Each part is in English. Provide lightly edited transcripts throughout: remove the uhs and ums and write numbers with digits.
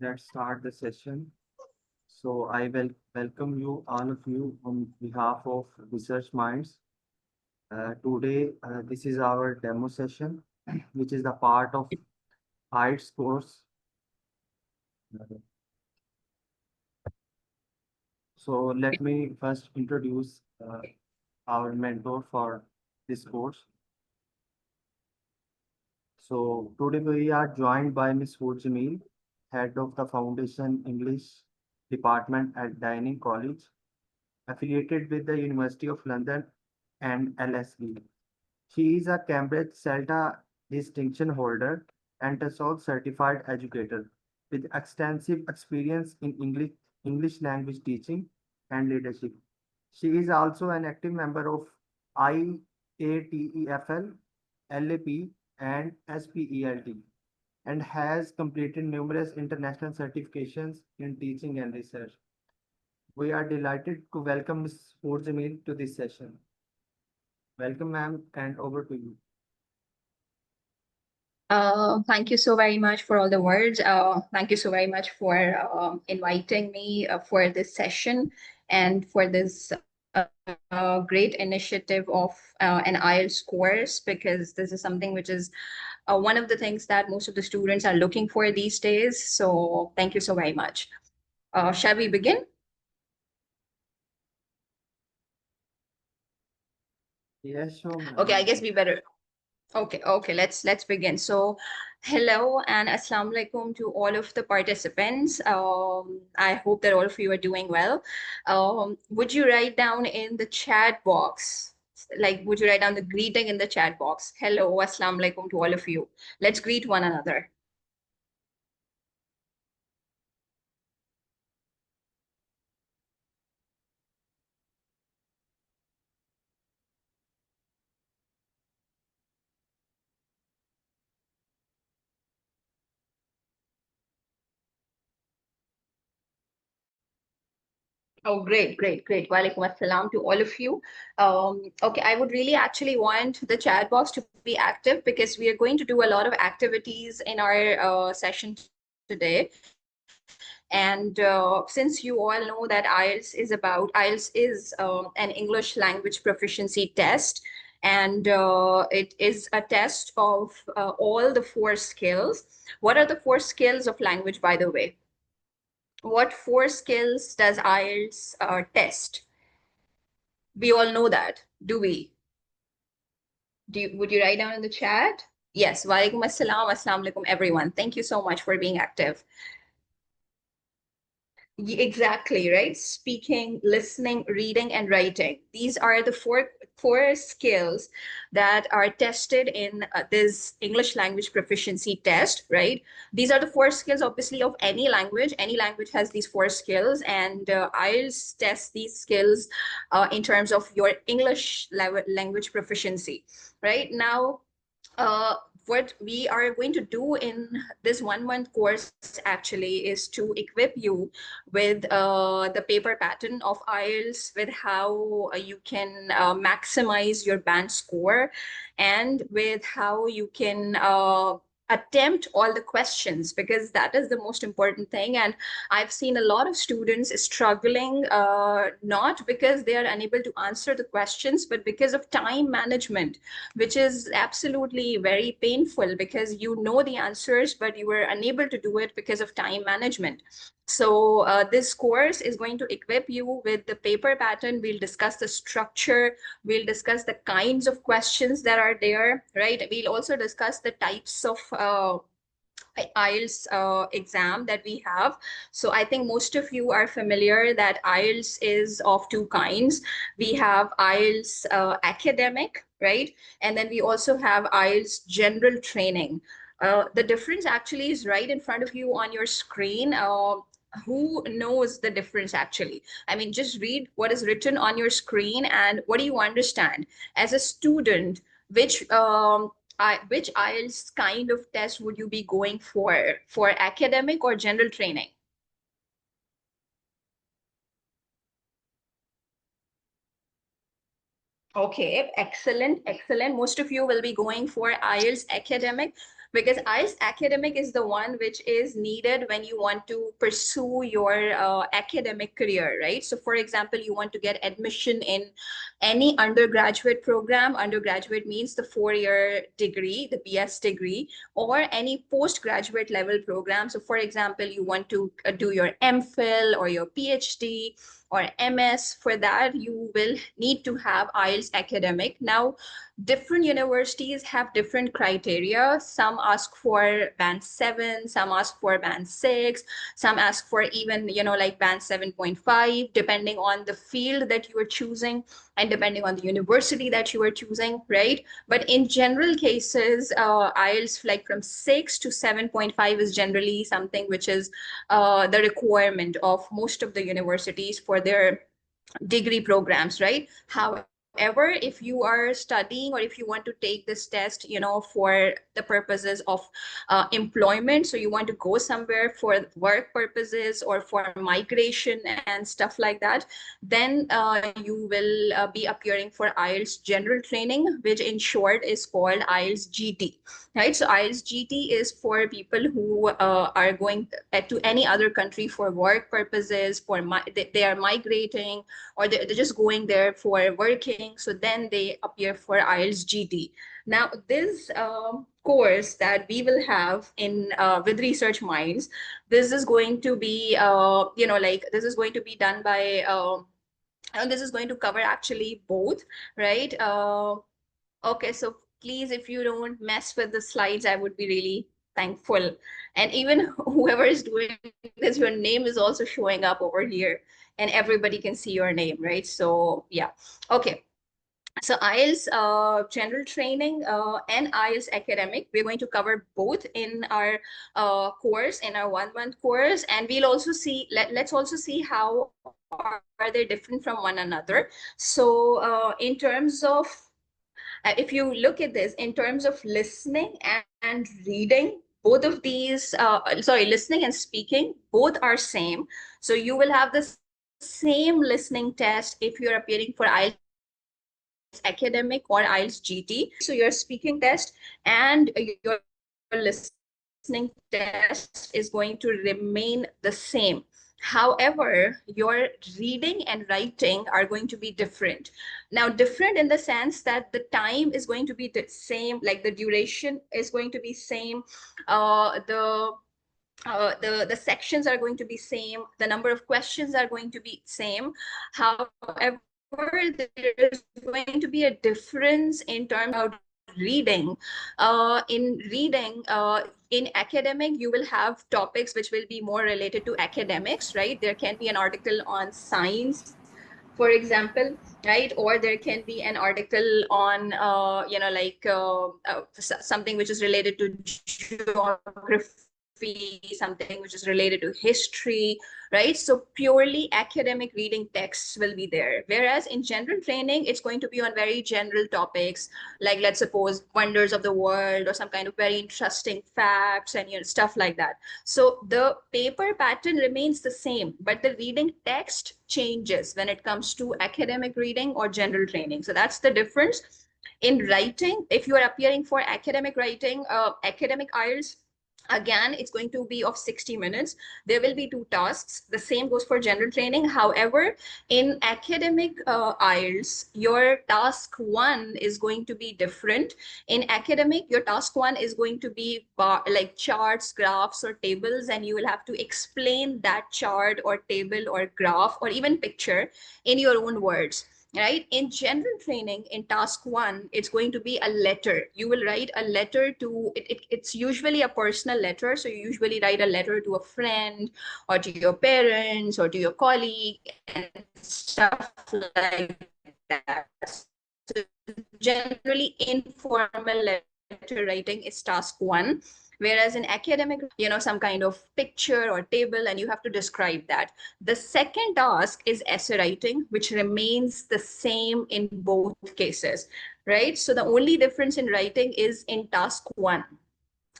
let's start the session. So I will welcome you, all of you, on behalf of Research Minds. Today, this is our demo session, which is the part of IELTS course. So let me first introduce our mentor for this course. So today we are joined by Ms. Jamil, head of the Foundation English Department at Dining College, affiliated with the University of London and LSE. She is a Cambridge CELTA distinction holder and TESOL certified educator with extensive experience in English language teaching and leadership. She is also an active member of IATEFL, LAP, and SPELT and has completed numerous international certifications in teaching and research. We are delighted to welcome Ms. Jamil to this session. Welcome, ma'am, and over to you. Thank you so very much for all the words. Thank you so very much for inviting me for this session and for this great initiative of an IELTS course, because this is something which is one of the things that most of the students are looking for these days. So thank you so very much. Shall we begin? Yes, sure, ma'am. Okay, I guess we better. Okay, let's begin. So, hello and assalamu alaikum to all of the participants. I hope that all of you are doing well. Would you write down in the chat box, would you write down the greeting in the chat box? Hello, assalamu alaikum to all of you. Let's greet one another. Oh, great. Walaikum assalam to all of you. Okay, I would really actually want the chat box to be active because we are going to do a lot of activities in our session today. And since you all know that IELTS is an English language proficiency test, and it is a test of all the four skills. What are the four skills of language, by the way? What four skills does IELTS test? We all know that, do we? Would you write down in the chat? Yes, walaikum assalam, assalamu alaikum, everyone. Thank you so much for being active. Exactly, right? Speaking, listening, reading, and writing. These are the four skills that are tested in this English language proficiency test, right? These are the four skills, obviously, of any language. Any language has these four skills, and IELTS tests these skills in terms of your English language proficiency, right? Now, what we are going to do in this 1 month course actually is to equip you with the paper pattern of IELTS, with how you can maximize your band score, and with how you can attempt all the questions, because that is the most important thing. And I've seen a lot of students struggling, not because they are unable to answer the questions, but because of time management, which is absolutely very painful, because you know the answers, but you were unable to do it because of time management. So this course is going to equip you with the paper pattern. We'll discuss the structure. We'll discuss the kinds of questions that are there, right? We'll also discuss the types of IELTS exam that we have. So I think most of you are familiar that IELTS is of two kinds. We have IELTS academic, right? And then we also have IELTS general training. The difference actually is right in front of you on your screen. Who knows the difference actually? I mean, just read what is written on your screen and what do you understand? As a student, which IELTS kind of test would you be going for academic or general training? Okay, excellent. Most of you will be going for IELTS academic, because IELTS academic is the one which is needed when you want to pursue your academic career, right? So for example, you want to get admission in any undergraduate program. Undergraduate means the 4-year degree, the BS degree, or any postgraduate level program. So for example, you want to do your MPhil or your PhD or MS. For that, you will need to have IELTS academic. Now, different universities have different criteria. Some ask for band 7, some ask for band 6, some ask for even, like band 7.5, depending on the field that you are choosing and depending on the university that you are choosing, right? But in general cases, IELTS like from 6 to 7.5 is generally something which is the requirement of most of the universities for their degree programs, right? However, if you are studying or if you want to take this test, for the purposes of employment, so you want to go somewhere for work purposes or for migration and stuff like that, then you will be appearing for IELTS general training, which in short is called IELTS GT, right? So IELTS GT is for people who are going to any other country for work purposes, they are migrating, or they're just going there for working. So then they appear for IELTS GT. Now, this course that we will have in with Research Minds, this is going to be, this is going to be done by, and this is going to cover actually both, right? Okay, so please, if you don't mess with the slides, I would be really thankful. And even whoever is doing this, your name is also showing up over here, and everybody can see your name, right? So yeah, okay. So IELTS general training and IELTS academic, we're going to cover both in our course, in our 1-month course, and we'll also see, let's also see how are they different from one another. So in terms of if you look at this in terms of listening and reading, both of these, sorry, listening and speaking, both are same. So you will have the same listening test if you're appearing for IELTS academic or IELTS GT. So your speaking test and your listening test is going to remain the same. However, your reading and writing are going to be different. Now, different in the sense that the time is going to be the same, like the duration is going to be same, the sections are going to be same, the number of questions are going to be same. However, there is going to be a difference in terms of reading. In academic, you will have topics which will be more related to academics, right? There can be an article on science, for example, right? Or there can be an article on something which is related to geography, something which is related to history, right? So purely academic reading texts will be there, whereas in general training, it's going to be on very general topics, like let's suppose wonders of the world or some kind of very interesting facts and stuff like that. So the paper pattern remains the same, but the reading text changes when it comes to academic reading or general training. So that's the difference. In writing, if you are appearing for academic writing, academic IELTS, again, it's going to be of 60 minutes. There will be 2 tasks. The same goes for general training. However, in academic IELTS, your task 1 is going to be different. In academic, your task 1 is going to be like charts, graphs, or tables, and you will have to explain that chart or table or graph or even picture in your own words, right? In general training, in task 1, it's going to be a letter. You will write a letter to it's usually a personal letter. So you usually write a letter to a friend or to your parents or to your colleague and stuff like that. So generally informal letter writing is task 1, whereas in academic writing, some kind of picture or table, and you have to describe that. The second task is essay writing, which remains the same in both cases, right? So the only difference in writing is in task 1.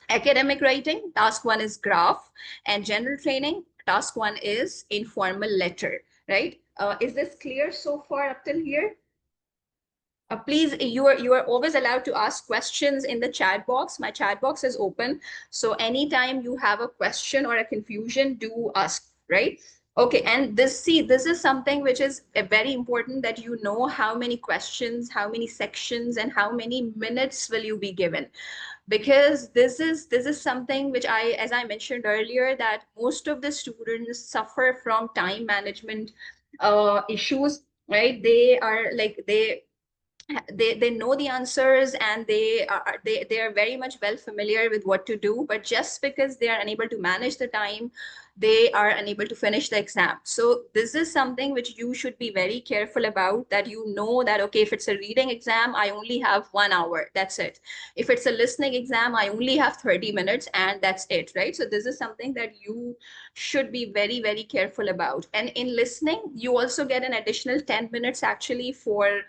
Academic writing, task 1 is graph, and general training, task 1 is informal letter, right? Is this clear so far up till here? Please, you are always allowed to ask questions in the chat box. My chat box is open. So anytime you have a question or a confusion, do ask, right? Okay, and this is something which is very important, that you know how many questions, how many sections, and how many minutes will you be given, because this is something which as I mentioned earlier, that most of the students suffer from time management issues, right? They are like they know the answers, and they are very much well familiar with what to do, but just because they are unable to manage the time, they are unable to finish the exam. So this is something which you should be very careful about, that you know that, okay, if it's a reading exam, I only have 1 hour, that's it. If it's a listening exam, I only have 30 minutes, and that's it, right? So this is something that you should be very, very careful about. And in listening, you also get an additional 10 minutes actually for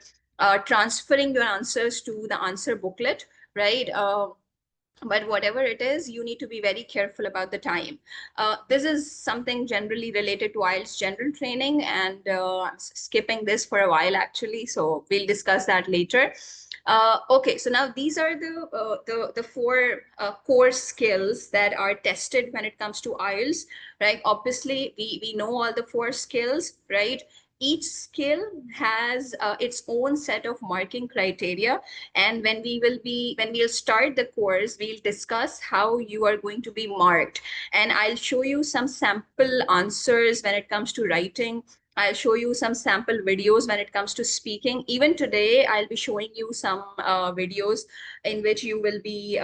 transferring your answers to the answer booklet, right? But whatever it is, you need to be very careful about the time. This is something generally related to IELTS general training, and I'm skipping this for a while actually, so we'll discuss that later. Okay, so now these are the four core skills that are tested when it comes to IELTS, right? Obviously, we know all the four skills, right? Each skill has its own set of marking criteria, and when we'll start the course, we'll discuss how you are going to be marked, and I'll show you some sample answers when it comes to writing. I'll show you some sample videos when it comes to speaking. Even today, I'll be showing you some videos in which you will be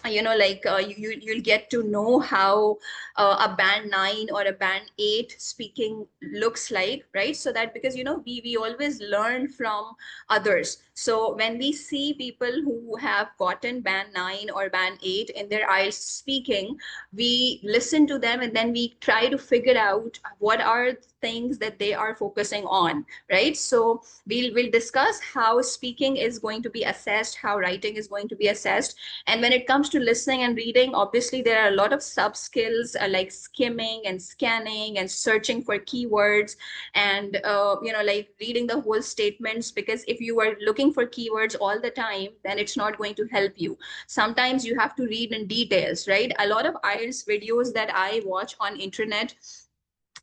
like you'll get to know how a band 9 or a band 8 speaking looks like, right? So that, because we always learn from others, so when we see people who have gotten band 9 or band 8 in their IELTS speaking, we listen to them, and then we try to figure out what are things that they are focusing on, right? So we'll discuss how speaking is going to be assessed, how writing is going to be assessed. And when it comes to listening and reading, obviously there are a lot of sub skills like skimming and scanning and searching for keywords, and like reading the whole statements, because if you are looking for keywords all the time, then it's not going to help you. Sometimes you have to read in details, right? A lot of IELTS videos that I watch on internet,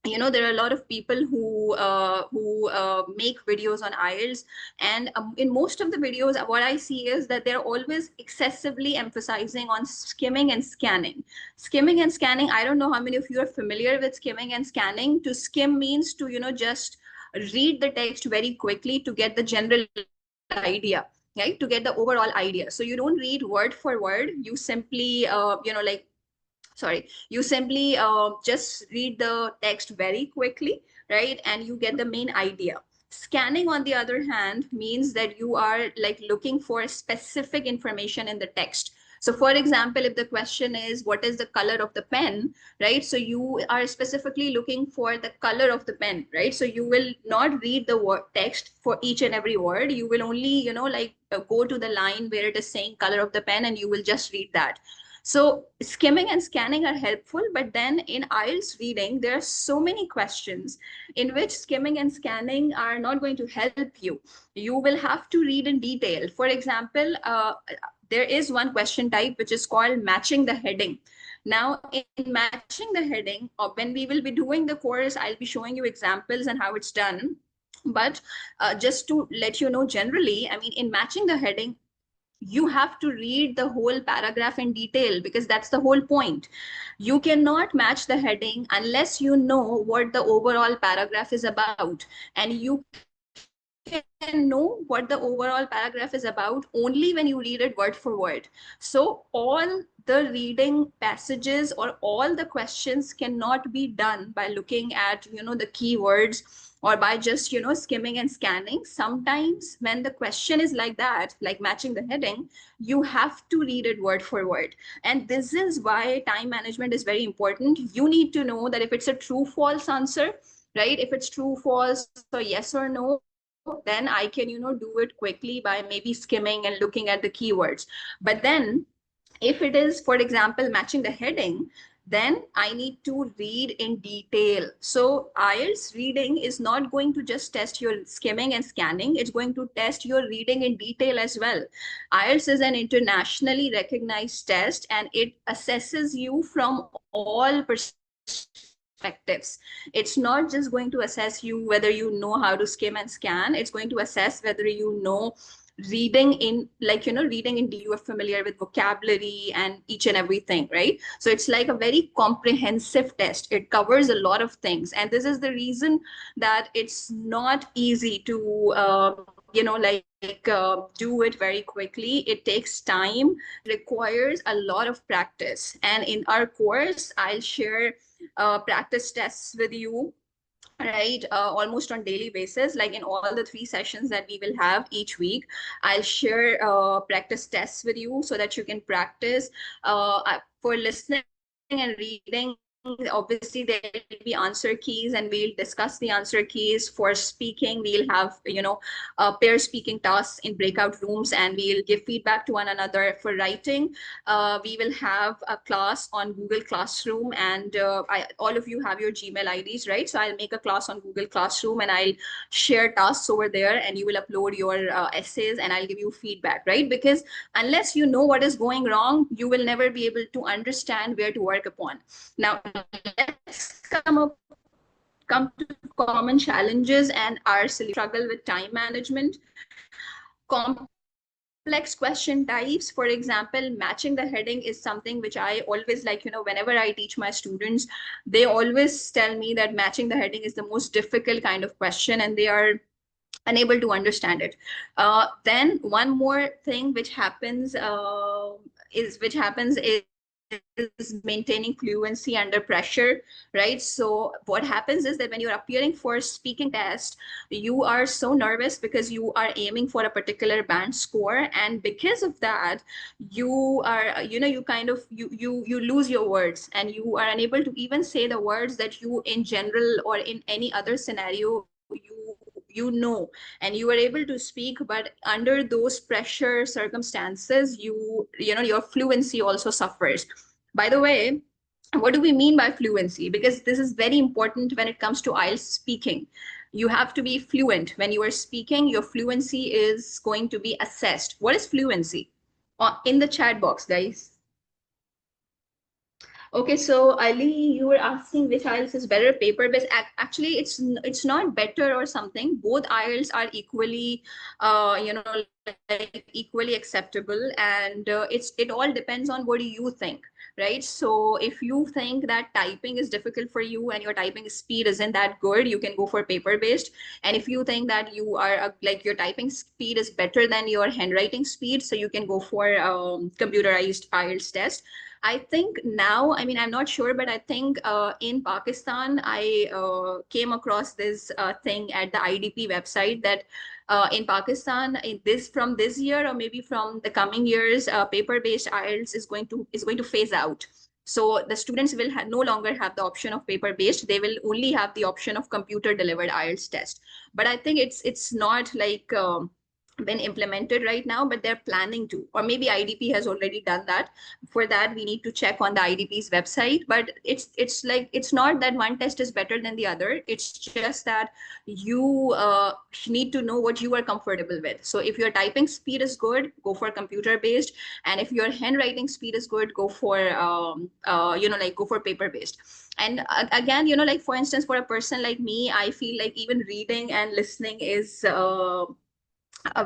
there are a lot of people who make videos on IELTS, and in most of the videos, what I see is that they're always excessively emphasizing on skimming and scanning. Skimming and scanning, I don't know how many of you are familiar with skimming and scanning. To skim means to just read the text very quickly to get the general idea, right? To get the overall idea. So you don't read word for word. You simply sorry, you simply just read the text very quickly, right? And you get the main idea. Scanning, on the other hand, means that you are like looking for specific information in the text. So for example, if the question is what is the color of the pen, right? So you are specifically looking for the color of the pen, right? So you will not read the word text for each and every word. You will only go to the line where it is saying color of the pen, and you will just read that. So skimming and scanning are helpful, but then in IELTS reading, there are so many questions in which skimming and scanning are not going to help you. You will have to read in detail. For example, there is one question type which is called matching the heading. Now, in matching the heading, when we will be doing the course, I'll be showing you examples and how it's done. But just to let you know generally, I mean, in matching the heading, you have to read the whole paragraph in detail, because that's the whole point. You cannot match the heading unless you know what the overall paragraph is about, and you can know what the overall paragraph is about only when you read it word for word. So all the reading passages or all the questions cannot be done by looking at the keywords, or by just skimming and scanning. Sometimes when the question is like that, like matching the heading, you have to read it word for word. And this is why time management is very important. You need to know that if it's a true false answer, right? If it's true false or yes or no, then I can do it quickly by maybe skimming and looking at the keywords. But then if it is, for example, matching the heading, then I need to read in detail. So IELTS reading is not going to just test your skimming and scanning, it's going to test your reading in detail as well. IELTS is an internationally recognized test and it assesses you from all perspectives. It's not just going to assess you whether you know how to skim and scan, it's going to assess whether you know reading in, like, reading in you are familiar with vocabulary and each and everything, right? So it's like a very comprehensive test, it covers a lot of things, and this is the reason that it's not easy to do it very quickly. It takes time, requires a lot of practice, and in our course I'll share practice tests with you, right? Almost on daily basis, like in all the 3 sessions that we will have each week, I'll share practice tests with you so that you can practice. For listening and reading, obviously there will be answer keys and we'll discuss the answer keys. For speaking, we'll have pair speaking tasks in breakout rooms and we'll give feedback to one another. For writing, we will have a class on Google Classroom, and all of you have your Gmail IDs, right? So I'll make a class on Google Classroom and I'll share tasks over there, and you will upload your essays and I'll give you feedback, right? Because unless you know what is going wrong, you will never be able to understand where to work upon. Now, let's come to common challenges and our struggle with time management. Complex question types, for example, matching the heading is something which I always like, whenever I teach my students, they always tell me that matching the heading is the most difficult kind of question and they are unable to understand it. Then one more thing which happens is maintaining fluency under pressure, right? So what happens is that when you're appearing for a speaking test, you are so nervous because you are aiming for a particular band score, and because of that, you are, you kind of you lose your words and you are unable to even say the words that you in general or in any other scenario and you were able to speak, but under those pressure circumstances, your fluency also suffers. By the way, what do we mean by fluency? Because this is very important when it comes to IELTS speaking. You have to be fluent. When you are speaking, your fluency is going to be assessed. What is fluency? In the chat box, guys. Okay, so Ali, you were asking which IELTS is better, paper-based. Actually, it's not better or something. Both IELTS are equally, like equally acceptable, and it all depends on what do you think, right? So if you think that typing is difficult for you and your typing speed isn't that good, you can go for paper-based. And if you think that you are like your typing speed is better than your handwriting speed, so you can go for computerized IELTS test. I think now, I mean, I'm not sure, but I think in Pakistan, I came across this thing at the IDP website that in Pakistan, from this year or maybe from the coming years, paper-based IELTS is going to phase out. So the students will no longer have the option of paper-based; they will only have the option of computer-delivered IELTS test. But I think it's not like been implemented right now, but they're planning to, or maybe IDP has already done that. For that, we need to check on the IDP's website, but it's like it's not that one test is better than the other. It's just that you need to know what you are comfortable with. So if your typing speed is good, go for computer based, and if your handwriting speed is good, go for go for paper based. And again, like for instance, for a person like me, I feel like even reading and listening is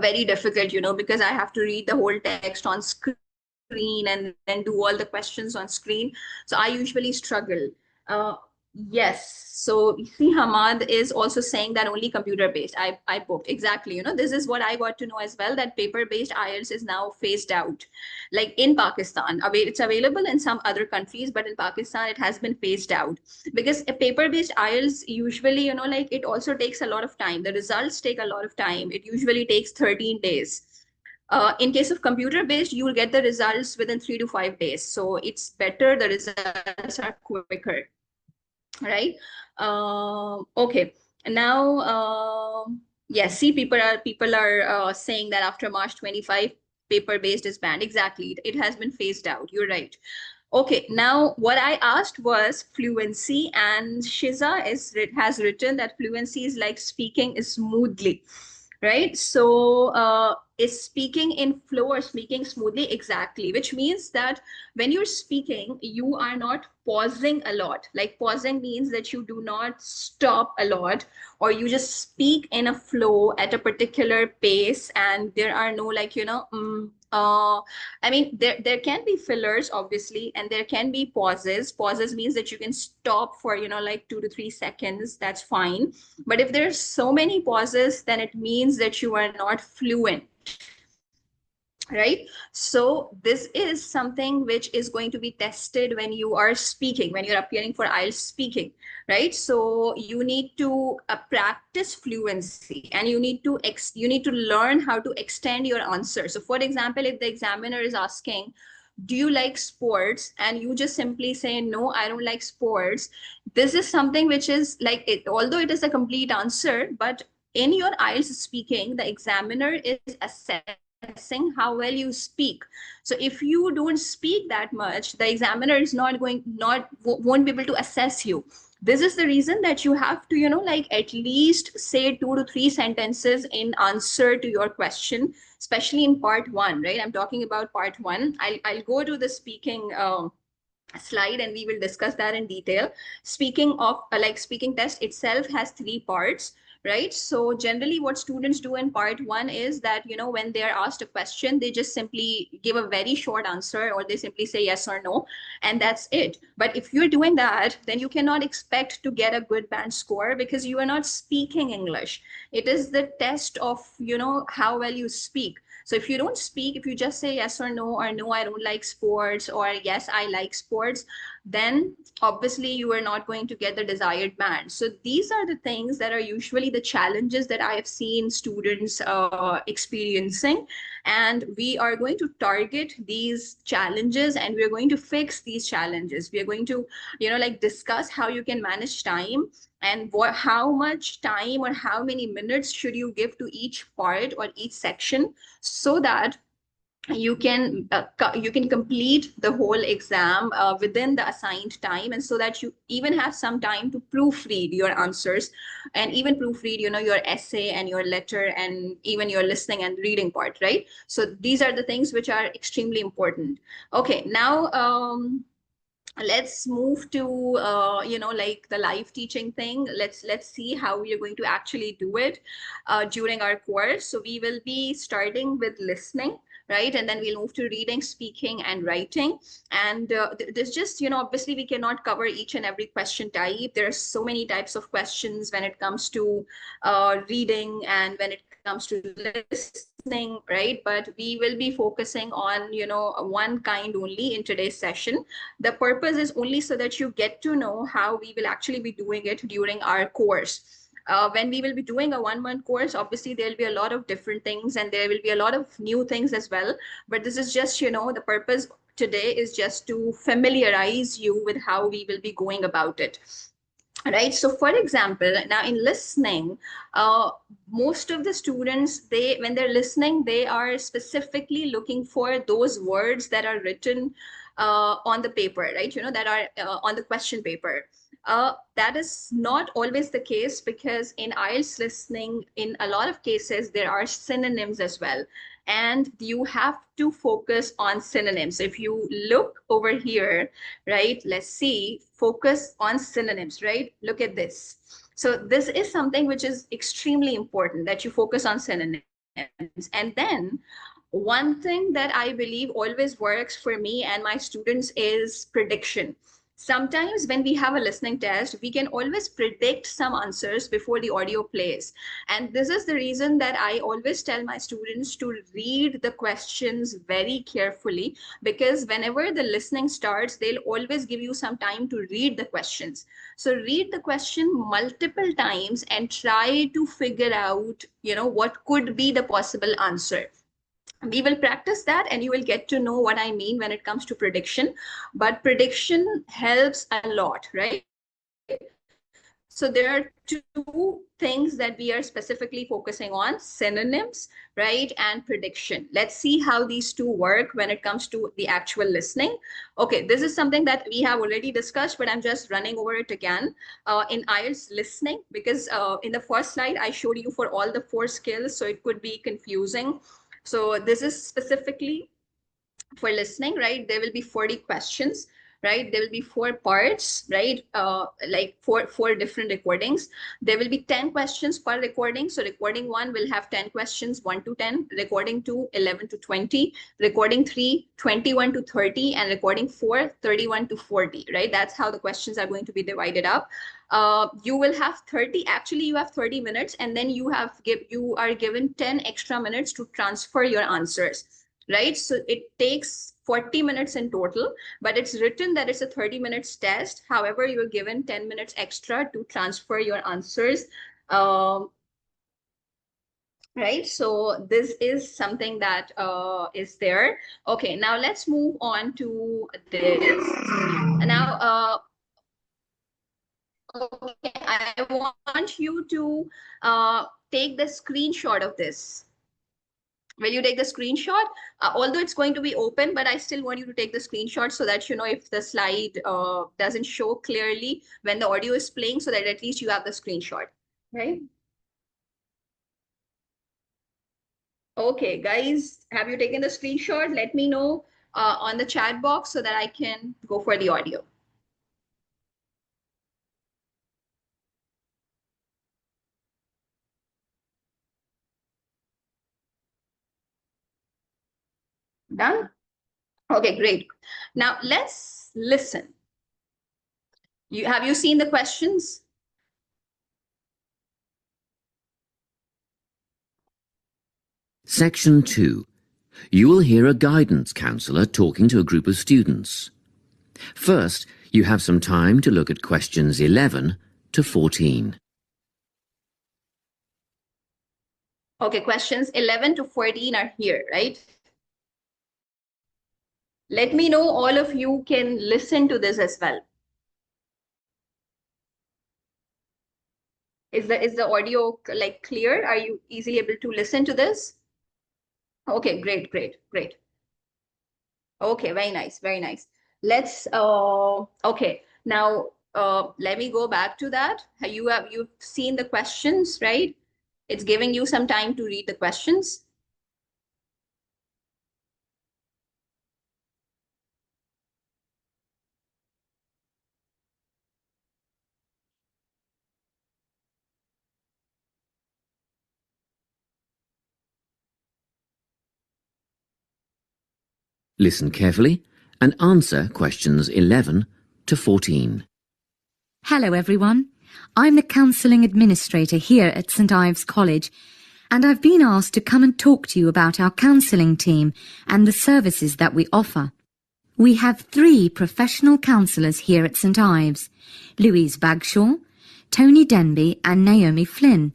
very difficult, because I have to read the whole text on screen and then do all the questions on screen. So I usually struggle. Uh, yes. So see, Hamad is also saying that only computer based. I booked exactly. This is what I got to know as well, that paper based IELTS is now phased out. Like in Pakistan, it's available in some other countries, but in Pakistan it has been phased out because a paper based IELTS usually, like it also takes a lot of time. The results take a lot of time. It usually takes 13 days. In case of computer based, you will get the results within 3 to 5 days. So it's better, the results are quicker, right? Okay. Now, yes, see, people are saying that after March 25, paper based is banned. Exactly, it has been phased out. You're right. Okay, now what I asked was fluency, and Shiza has written that fluency is like speaking smoothly, right? So is speaking in flow or speaking smoothly, exactly, which means that when you're speaking, you are not pausing a lot. Like pausing means that you do not stop a lot, or you just speak in a flow at a particular pace, and there are no like, I mean, there can be fillers, obviously, and there can be pauses. Pauses means that you can stop for, like 2 to 3 seconds. That's fine. But if there's so many pauses, then it means that you are not fluent, right? So this is something which is going to be tested when you are speaking, when you're appearing for IELTS speaking, right? So you need to practice fluency, and you need to learn how to extend your answer. So for example, if the examiner is asking, do you like sports, and you just simply say, no, I don't like sports, this is something which is like, it, although it is a complete answer, but in your IELTS speaking, the examiner is assessing how well you speak. So if you don't speak that much, the examiner is not going, won't be able to assess you. This is the reason that you have to, like at least say 2 to 3 sentences in answer to your question, especially in part one, right? I'm talking about part one. I'll go to the speaking slide, and we will discuss that in detail. Speaking of like speaking test itself has 3 parts, right? So generally what students do in part one is that, when they are asked a question, they just simply give a very short answer, or they simply say yes or no, and that's it. But if you're doing that, then you cannot expect to get a good band score, because you are not speaking English. It is the test of, how well you speak. So if you don't speak, if you just say yes or no, or no, I don't like sports, or yes, I like sports, then obviously you are not going to get the desired band. So these are the things that are usually the challenges that I have seen students experiencing. And we are going to target these challenges, and we're going to fix these challenges. We are going to, like discuss how you can manage time, and how much time or how many minutes should you give to each part or each section, so that you can complete the whole exam within the assigned time, and so that you even have some time to proofread your answers, and even proofread, your essay and your letter, and even your listening and reading part, right? So these are the things which are extremely important. Okay, now let's move to like the live teaching thing. Let's see how we are going to actually do it during our course. So we will be starting with listening, right? And then we'll move to reading, speaking, and writing. And there's just, obviously we cannot cover each and every question type. There are so many types of questions when it comes to reading, and when it comes to listening, right? But we will be focusing on, one kind only in today's session. The purpose is only so that you get to know how we will actually be doing it during our course. When we will be doing a 1 month course, obviously there'll be a lot of different things, and there will be a lot of new things as well. But this is just, the purpose today is just to familiarize you with how we will be going about it, right? So for example, now in listening, uh, most of the students, they, when they're listening, they are specifically looking for those words that are written on the paper, right? That are on the question paper. That is not always the case, because in IELTS listening, in a lot of cases, there are synonyms as well. And you have to focus on synonyms. If you look over here, right, let's see, focus on synonyms, right? Look at this. So this is something which is extremely important, that you focus on synonyms. And then one thing that I believe always works for me and my students is prediction. Sometimes when we have a listening test, we can always predict some answers before the audio plays. And this is the reason that I always tell my students to read the questions very carefully, because whenever the listening starts, they'll always give you some time to read the questions. So read the question multiple times and try to figure out, what could be the possible answer. We will practice that, and you will get to know what I mean when it comes to prediction. But prediction helps a lot, right? So So there are two things that we are specifically focusing on: synonyms, right, and prediction. Let's see how these two work when it comes to the actual listening. Okay, this is something that we have already discussed, but I'm just running over it again. In IELTS listening, because in the first slide, I showed you for all the 4 skills, so it could be confusing. So this is specifically for listening, right? There will be 40 questions, right? There will be 4 parts, right? Like four different recordings. There will be 10 questions per recording. So recording 1 will have 10 questions, 1 to 10. Recording 2, 11 to 20. Recording 3, 21 to 30. And recording 4, 31 to 40, right? That's how the questions are going to be divided up. You will have 30, actually you have 30 minutes, and then you are given 10 extra minutes to transfer your answers, right? So it takes 40 minutes in total, but it's written that it's a 30 minutes test. However, you're given 10 minutes extra to transfer your answers. Right, so this is something that is there. Okay, now let's move on to this. Now, okay, I want you to take the screenshot of this. Will you take the screenshot? Although it's going to be open, but I still want you to take the screenshot so that you know if the slide doesn't show clearly when the audio is playing, so that at least you have the screenshot, right? Okay, guys, have you taken the screenshot? Let me know on the chat box so that I can go for the audio. Done? Okay, great. Now let's listen. Have you seen the questions? Section 2. You will hear a guidance counsellor talking to a group of students. First, you have some time to look at questions 11 to 14. Okay, questions 11 to 14 are here, right? Let me know all of you can listen to this as well. Is the audio like clear? Are you easily able to listen to this? Okay, great, great, great. Okay, very nice, very nice. Let's okay, now let me go back to that. You've seen the questions, right? It's giving you some time to read the questions. Listen carefully and answer questions 11 to 14. Hello everyone, I'm the Counselling Administrator here at St Ives College, and I've been asked to come and talk to you about our counselling team and the services that we offer. We have 3 professional counsellors here at St Ives: Louise Bagshaw, Tony Denby and Naomi Flynn.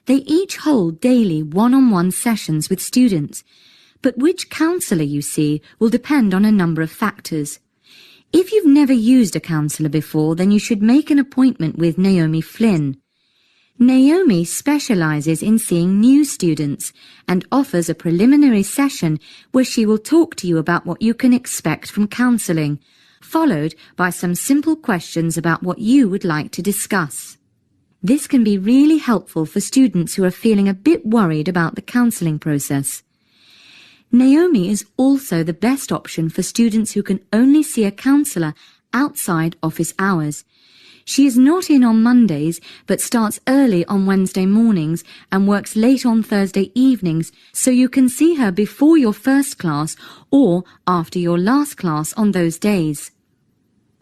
They each hold daily one-on-one sessions with students, but which counsellor you see will depend on a number of factors. If you've never used a counsellor before, then you should make an appointment with Naomi Flynn. Naomi specialises in seeing new students and offers a preliminary session where she will talk to you about what you can expect from counselling, followed by some simple questions about what you would like to discuss. This can be really helpful for students who are feeling a bit worried about the counselling process. Naomi is also the best option for students who can only see a counsellor outside office hours. She is not in on Mondays, but starts early on Wednesday mornings and works late on Thursday evenings, so you can see her before your first class or after your last class on those days.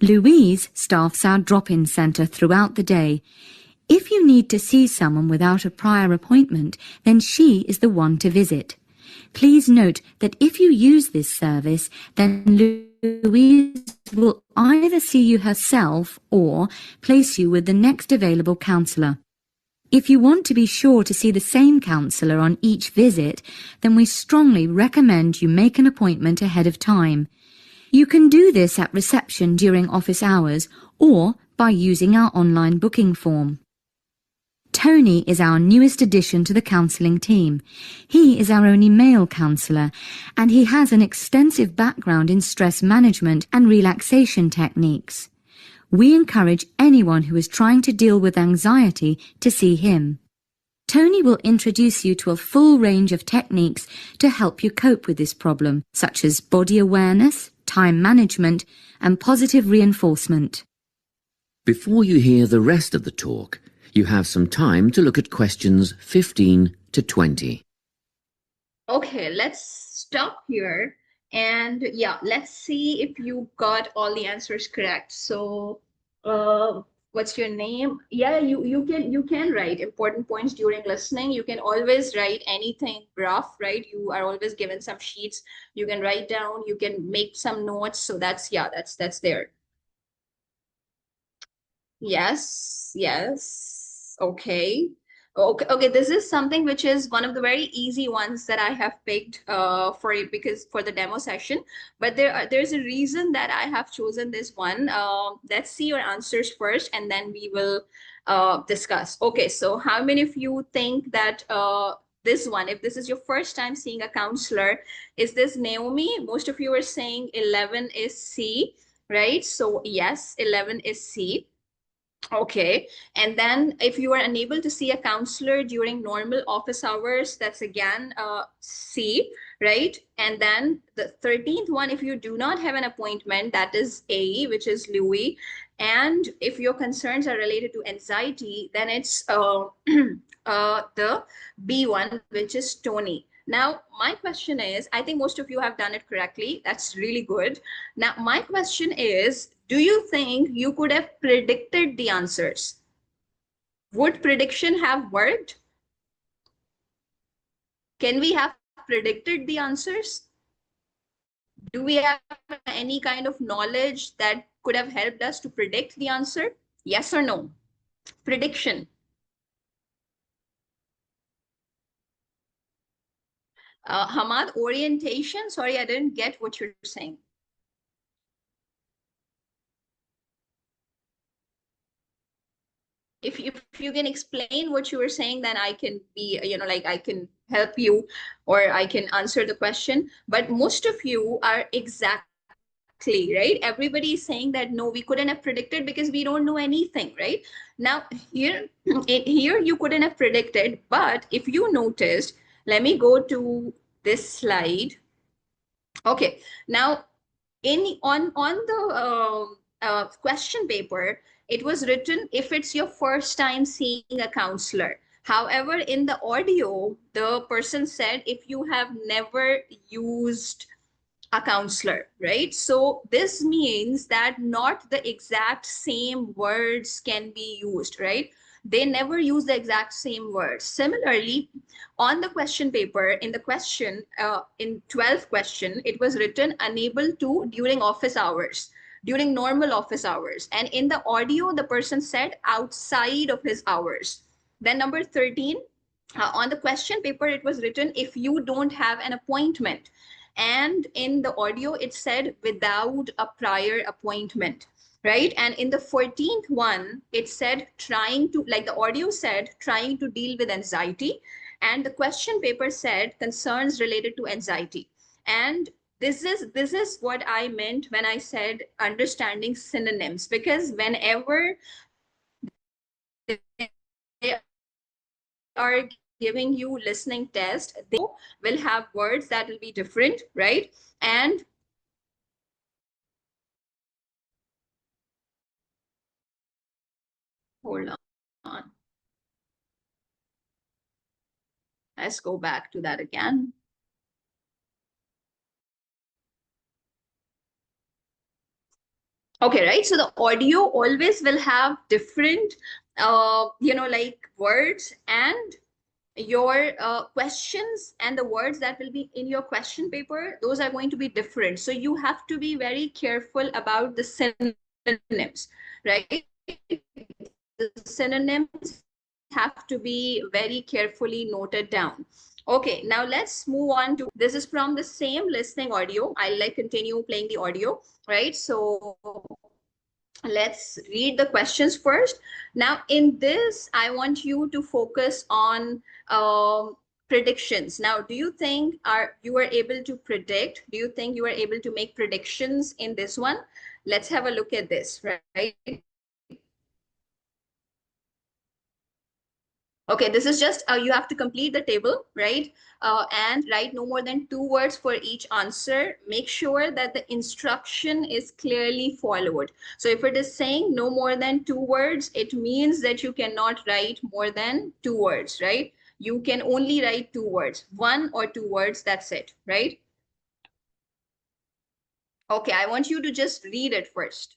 Louise staffs our drop-in centre throughout the day. If you need to see someone without a prior appointment, then she is the one to visit. Please note that if you use this service, then Louise will either see you herself or place you with the next available counsellor. If you want to be sure to see the same counsellor on each visit, then we strongly recommend you make an appointment ahead of time. You can do this at reception during office hours or by using our online booking form. Tony is our newest addition to the counselling team. He is our only male counsellor, and he has an extensive background in stress management and relaxation techniques. We encourage anyone who is trying to deal with anxiety to see him. Tony will introduce you to a full range of techniques to help you cope with this problem, such as body awareness, time management, and positive reinforcement. Before you hear the rest of the talk, you have some time to look at questions 15 to 20. Okay, let's stop here. And yeah, let's see if you got all the answers correct. So, what's your name? Yeah, you can write important points during listening. You can always write anything rough, right? You are always given some sheets. You can write down, you can make some notes. So that's there. Yes, yes. Okay. Okay, this is something which is one of the very easy ones that I have picked for it because for the demo session. But there's a reason that I have chosen this one. Let's see your answers first, and then we will discuss. Okay, so how many of you think that this one, if this is your first time seeing a counselor, is this Naomi? Most of you are saying 11 is C, right? So yes, 11 is C. Okay, and then if you are unable to see a counselor during normal office hours, that's again C, right? And then the 13th one, if you do not have an appointment, that is A, which is Louis. And if your concerns are related to anxiety, then it's the B one, which is Tony. Now, my question is, I think most of you have done it correctly. That's really good. Now, my question is, do you think you could have predicted the answers? Would prediction have worked? Can we have predicted the answers? Do we have any kind of knowledge that could have helped us to predict the answer? Yes or no? Prediction. Hamad, orientation. Sorry, I didn't get what you're saying. If you can explain what you were saying, then I can be, like I can help you or I can answer the question. But most of you are exactly right. Everybody is saying that no, we couldn't have predicted because we don't know anything, right? Now here you couldn't have predicted, but if you noticed, let me go to this slide. Okay, now on the question paper, it was written if it's your first time seeing a counselor. However, in the audio, the person said if you have never used a counselor, right? So this means that not the exact same words can be used, right? They never use the exact same words. Similarly, on the question paper, in the question, in 12th question, it was written unable to during office hours, during normal office hours. And in the audio, the person said outside of his hours. Then number 13, on the question paper, it was written if you don't have an appointment. And in the audio, it said without a prior appointment, right? And in the 14th one, it said trying to, like the audio said, trying to deal with anxiety. And the question paper said concerns related to anxiety. And this is what I meant when I said understanding synonyms, because whenever they are giving you listening test, they will have words that will be different, right? And hold on. Let's go back to that again. Okay, right? So the audio always will have different, like words, and your questions and the words that will be in your question paper, those are going to be different. So you have to be very careful about the synonyms, right? The synonyms have to be very carefully noted down. Okay, now let's move on to, this is from the same listening audio. I'll continue playing the audio, right? So let's read the questions first. Now, in this, I want you to focus on predictions. Now, do you think you are able to predict? Do you think you are able to make predictions in this one? Let's have a look at this, right? Okay, this is just you have to complete the table, right? And write no more than 2 words for each answer. Make sure that the instruction is clearly followed. So if it is saying no more than 2 words, it means that you cannot write more than 2 words, right? You can only write 2 words, 1 or 2 words, that's it, right? Okay, I want you to just read it first.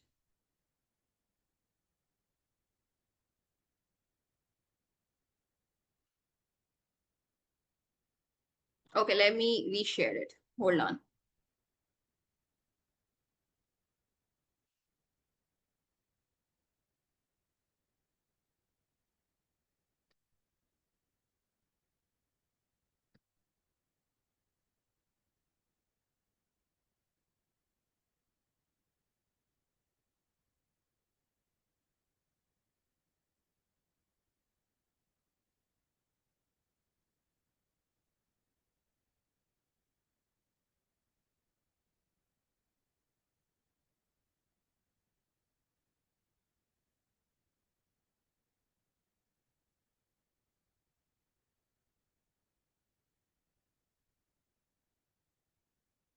Okay, let me reshare it. Hold on.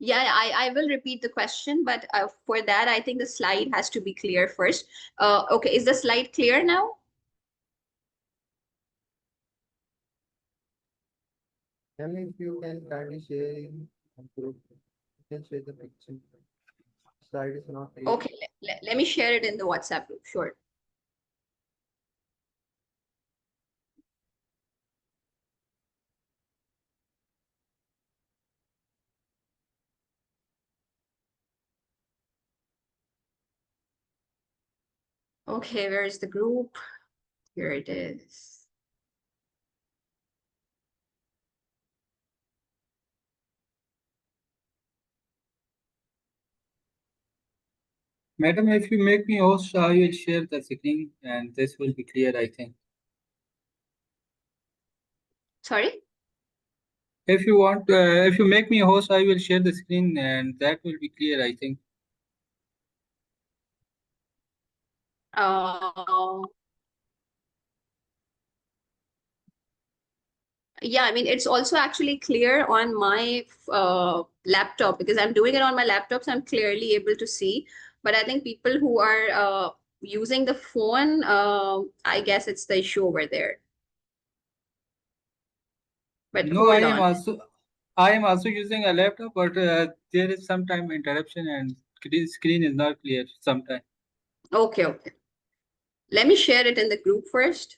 Yeah, I will repeat the question, but for that, I think the slide has to be clear first. Okay, is the slide clear now? Tell me if you can kindly share in group. You can share the picture. Slide is not clear. Okay, let me share it in the WhatsApp group. Sure. Okay, where is the group? Here it is. Madam, if you make me host, I will share the screen and this will be clear, I think. Sorry? If you want, if you make me host, I will share the screen and that will be clear, I think. Uh, yeah, I mean, it's also actually clear on my laptop because I'm doing it on my laptop, so I'm clearly able to see. But I think people who are using the phone, I guess it's the issue over there. But No, hold on. I am also using a laptop, but there is some time interruption and screen is not clear sometime. Okay, okay. Let me share it in the group first.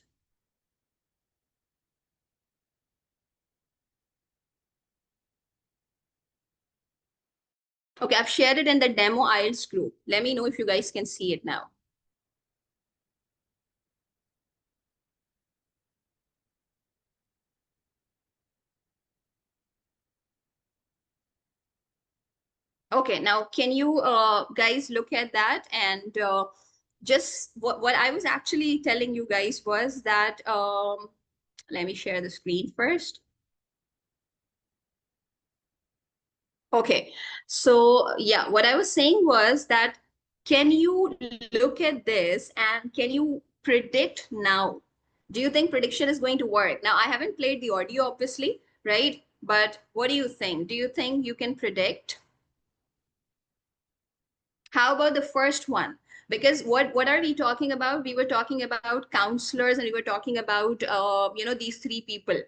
Okay, I've shared it in the demo IELTS group. Let me know if you guys can see it now. Okay, now can you guys look at that and just what I was actually telling you guys was that let me share the screen first. Okay, so yeah, what I was saying was that can you look at this and can you predict now? Do you think prediction is going to work? Now, I haven't played the audio, obviously, right? But what do you think? Do you think you can predict? How about the first one? Because what are we talking about? We were talking about counselors and we were talking about, these three people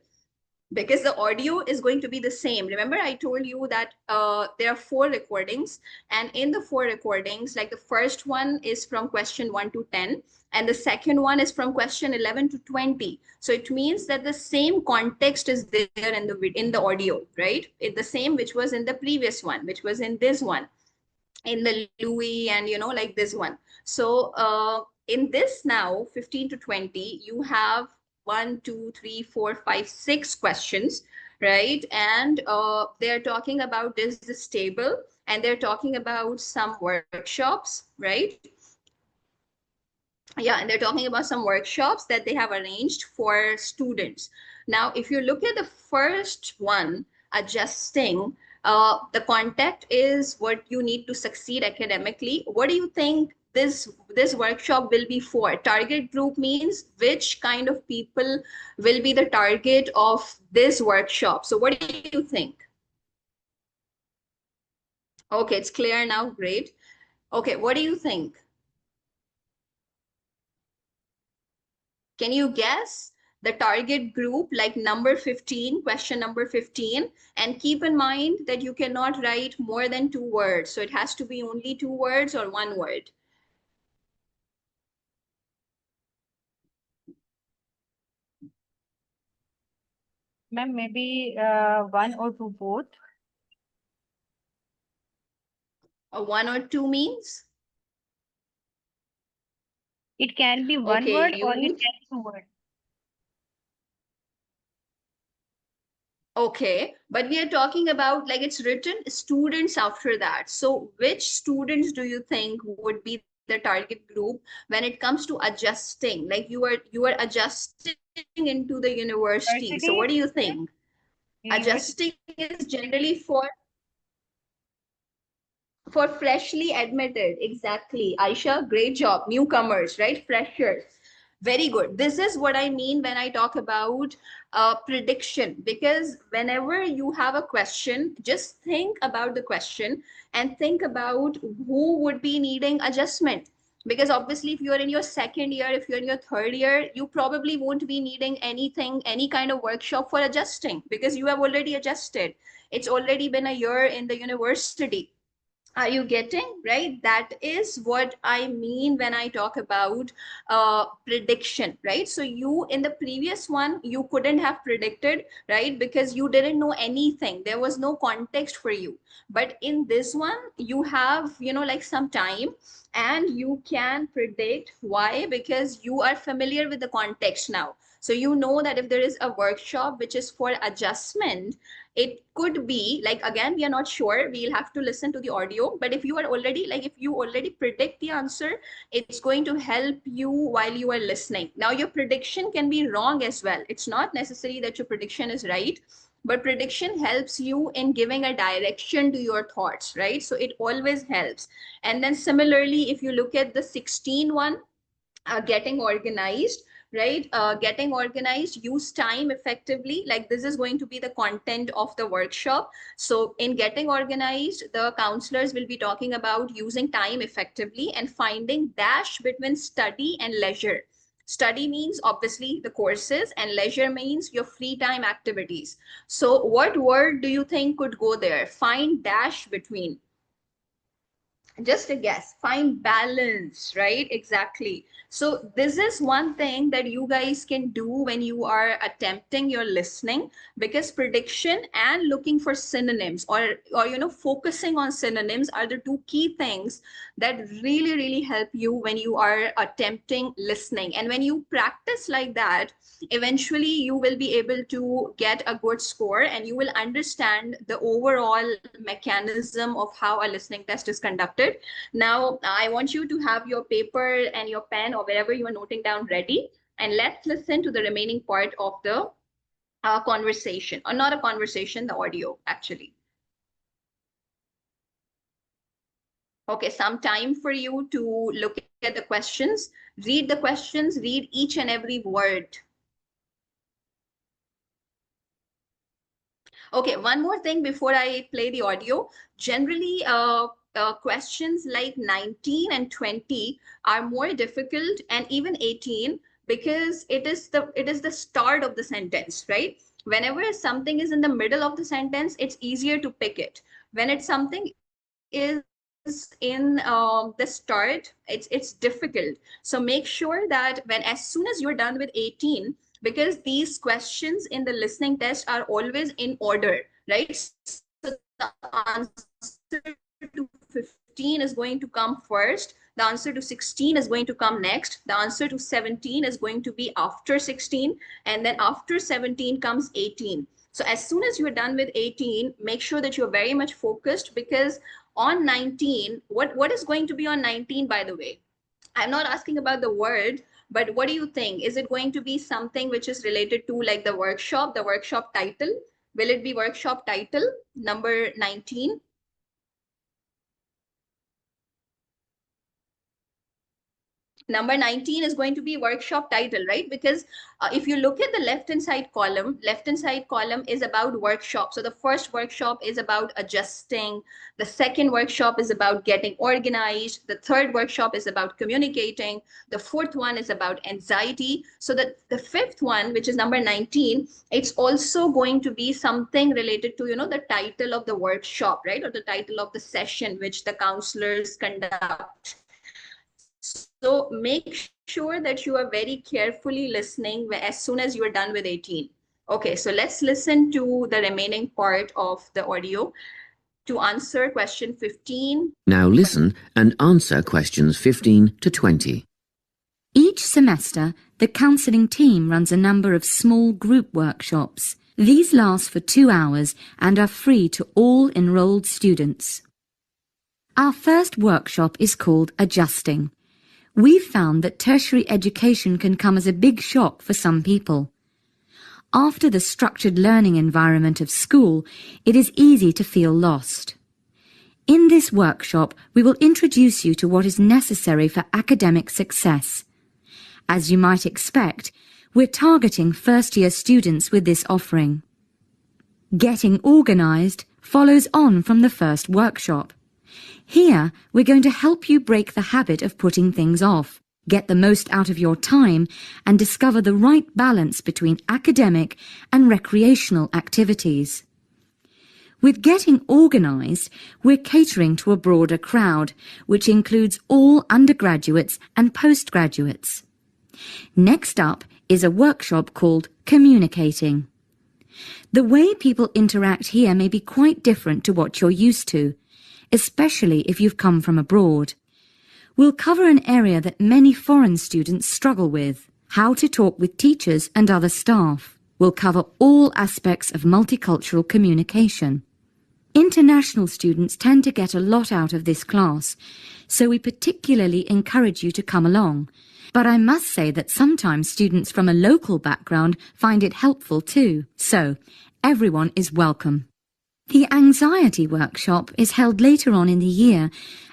because the audio is going to be the same. Remember, I told you that there are 4 recordings, and in the 4 recordings, like the first one is from question 1 to 10, and the second one is from question 11 to 20. So it means that the same context is there in the audio, right? It's the same which was in the previous one, which was in this one, in the Louis, and like this one. So in this now 15 to 20, you have 1, 2, 3, 4, 5, 6 questions, right? And they're talking about this table, and they're talking about some workshops, right? Yeah, and they're talking about some workshops that they have arranged for students. Now, if you look at the first one, adjusting, the context is what you need to succeed academically. What do you think this workshop will be for? Target group means which kind of people will be the target of this workshop. So what do you think? Okay, it's clear now. Great. Okay, what do you think? Can you guess the target group, like number 15, question number 15? And keep in mind that you cannot write more than 2 words. So it has to be only 2 words or 1 word. Ma'am, maybe one or two both. A 1 or 2 means? It can be one Okay, word or it youth. can be 2 words. Okay, but we are talking about, like, it's written students after that. So which students do you think would be the target group when it comes to adjusting? Like you are adjusting into the university. So what University, do you think? university. Adjusting is generally for freshly admitted. Exactly. Aisha, great job. Newcomers, right? Freshers. Very good. This is what I mean when I talk about prediction, because whenever you have a question, just think about the question and think about who would be needing adjustment. Because obviously, if you're in your second year, if you're in your third year, you probably won't be needing anything, any kind of workshop for adjusting, because you have already adjusted. It's already been a year in the university. Are you getting right? That is what I mean when I talk about prediction, right? So you, in the previous one, you couldn't have predicted, right? Because you didn't know anything, there was no context for you. But in this one, you have, like, some time, and you can predict. Why? Because you are familiar with the context now. So you know that if there is a workshop which is for adjustment, it could be like, again, we are not sure, we'll have to listen to the audio. But if you are already, like, if you already predict the answer, it's going to help you while you are listening. Now your prediction can be wrong as well. It's not necessary that your prediction is right, but prediction helps you in giving a direction to your thoughts, right? So it always helps. And then similarly, if you look at the 16 one, getting organized, right? Getting organized, use time effectively. Like, this is going to be the content of the workshop. So in getting organized, the counselors will be talking about using time effectively and finding dash between study and leisure. Study means obviously the courses, and leisure means your free time activities. So what word do you think could go there? Find dash between. Just a guess. Find balance, right? Exactly. So this is one thing that you guys can do when you are attempting your listening, because prediction and looking for synonyms, or focusing on synonyms, are the two key things that really help you when you are attempting listening. And when you practice like that, eventually you will be able to get a good score, and you will understand the overall mechanism of how a listening test is conducted. Now, I want you to have your paper and your pen or wherever you are noting down ready, and let's listen to the remaining part of the conversation, or not a conversation, the audio actually. Okay, some time for you to look at the questions, read each and every word. Okay, one more thing before I play the audio. Generally, questions like 19 and 20 are more difficult, and even 18, because it is the start of the sentence, right? Whenever something is in the middle of the sentence, it's easier to pick it. When it's something is in the start, it's difficult. So make sure that as soon as you're done with 18, because these questions in the listening test are always in order, right? So the answer to 15 is going to come first, the answer to 16 is going to come next, the answer to 17 is going to be after 16, and then after 17 comes 18. So as soon as you're done with 18, make sure that you're very much focused, because on 19, what is going to be on 19, by the way? I'm not asking about the word, but what do you think? Is it going to be something which is related to like the workshop title? Will it be workshop title number 19? Number 19 is going to be workshop title, right? Because if you look at the left hand side column is about workshop. So the first workshop is about adjusting. The second workshop is about getting organized. The third workshop is about communicating. The fourth one is about anxiety. So that the fifth one, which is number 19, it's also going to be something related to, the title of the workshop, right? Or the title of the session which the counselors conduct. So make sure that you are very carefully listening as soon as you are done with 18. Okay, so let's listen to the remaining part of the audio to answer question 15. Now listen and answer questions 15 to 20. Each semester, the counselling team runs a number of small group workshops. These last for 2 hours and are free to all enrolled students. Our first workshop is called Adjusting. We've found that tertiary education can come as a big shock for some people. After the structured learning environment of school, it is easy to feel lost. In this workshop, we will introduce you to what is necessary for academic success. As you might expect, we're targeting first-year students with this offering. Getting organised follows on from the first workshop. Here, we're going to help you break the habit of putting things off, get the most out of your time, and discover the right balance between academic and recreational activities. With Getting Organised, we're catering to a broader crowd, which includes all undergraduates and postgraduates. Next up is a workshop called Communicating. The way people interact here may be quite different to what you're used to, especially if you've come from abroad. We'll cover an area that many foreign students struggle with, how to talk with teachers and other staff. We'll cover all aspects of multicultural communication. International students tend to get a lot out of this class, so we particularly encourage you to come along. But I must say that sometimes students from a local background find it helpful too, so everyone is welcome. The anxiety workshop is held later on in the year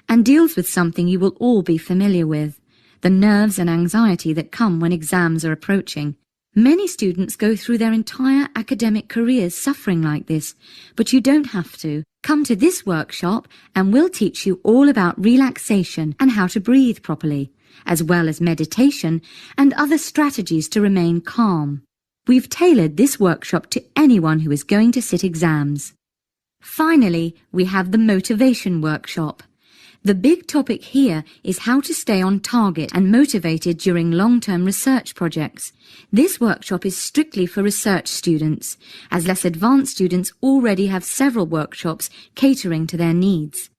and deals with something you will all be familiar with, the nerves and anxiety that come when exams are approaching. Many students go through their entire academic careers suffering like this, but you don't have to. Come to this workshop and we'll teach you all about relaxation and how to breathe properly, as well as meditation and other strategies to remain calm. We've tailored this workshop to anyone who is going to sit exams. Finally, we have the motivation workshop. The big topic here is how to stay on target and motivated during long-term research projects. This workshop is strictly for research students, as less advanced students already have several workshops catering to their needs.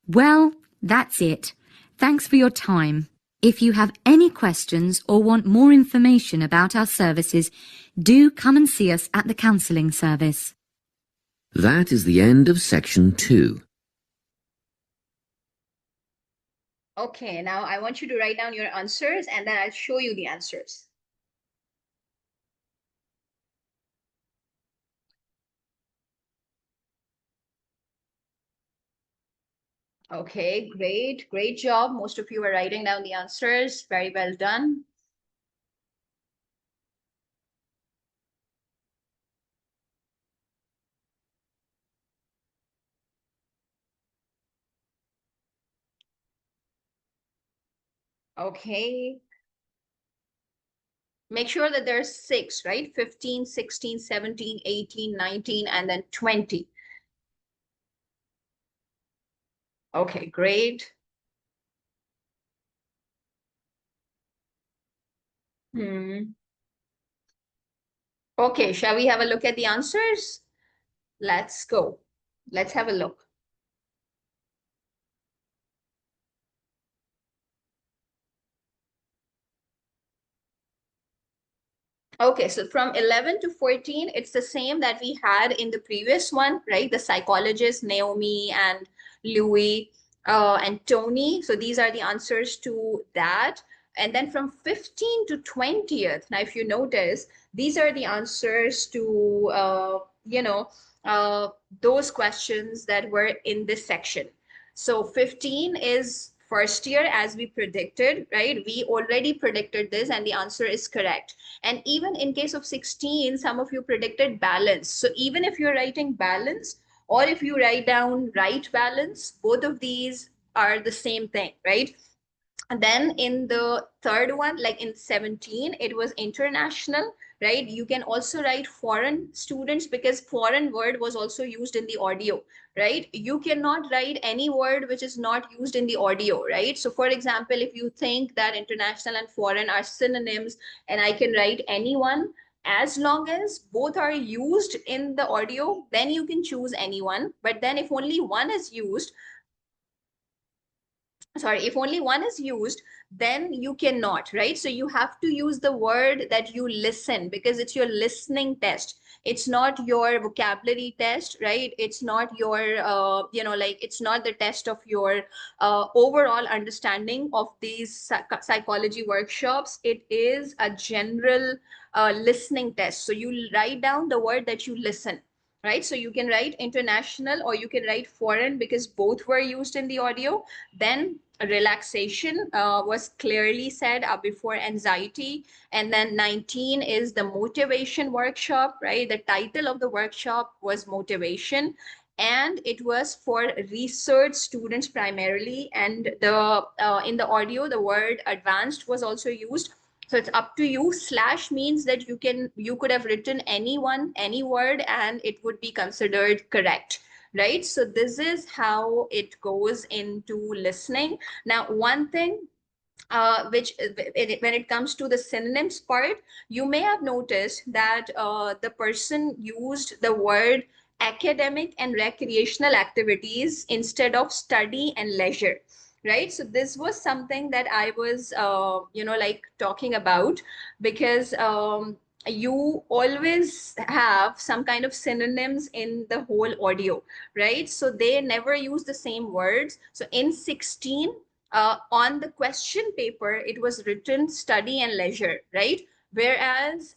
Well, that's it. Thanks for your time. If you have any questions or want more information about our services, do come and see us at the counselling service. That is the end of section 2. Okay, now I want you to write down your answers and then I'll show you the answers. Okay, great job. Most of you are writing down the answers. Very well done. Okay. Make sure that there's 6, right? 15, 16, 17, 18, 19, and then 20. Okay, great. Okay, shall we have a look at the answers? Let's go. Let's have a look. Okay, so from 11 to 14, it's the same that we had in the previous one, right? The psychologists, Naomi and Louis. and Tony. So these are the answers to that. And then from 15 to 20th, now if you notice, these are the answers to, uh, those questions that were in this section. So 15 is first year, as we predicted, right? We already predicted this and the answer is correct. And even in case of 16, some of you predicted balance. So even if you're writing balance, or if you write down right balance, both of these are the same thing, right? And then in the third one, like in 17, it was international, right? You can also write foreign students because foreign word was also used in the audio, right? You cannot write any word which is not used in the audio, right? So for example, if you think that international and foreign are synonyms and I can write anyone, as long as both are used in the audio, then you can choose anyone. But then if only one is used, if only one is used, then you cannot, right? So you have to use the word that you listen, because it's your listening test. It's not your vocabulary test, right? It's not your it's not the test of your overall understanding of these psychology workshops. It is a general listening test. So you write down the word that you listen, right? So you can write international or you can write foreign because both were used in the audio. Then relaxation was clearly said before anxiety. And then 19 is the motivation workshop, right? The title of the workshop was motivation, and it was for research students primarily. And the in the audio, the word advanced was also used. So it's up to you. Slash means that you could have written any word and it would be considered correct, right? So this is how it goes into listening. Now, one thing when it comes to the synonyms part, you may have noticed that the person used the word academic and recreational activities instead of study and leisure, right? So this was something that I was talking about, because you always have some kind of synonyms in the whole audio, right? So they never use the same words. So in 16, on the question paper, it was written study and leisure, right? Whereas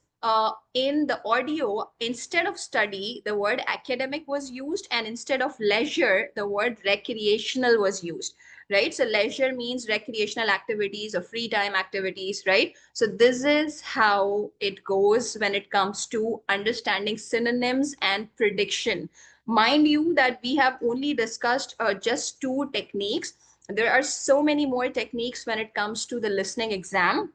in the audio, instead of study, the word academic was used, and instead of leisure, the word recreational was used, right? So leisure means recreational activities or free time activities, right? So this is how it goes when it comes to understanding synonyms and prediction. Mind you that we have only discussed just two techniques. There are so many more techniques when it comes to the listening exam,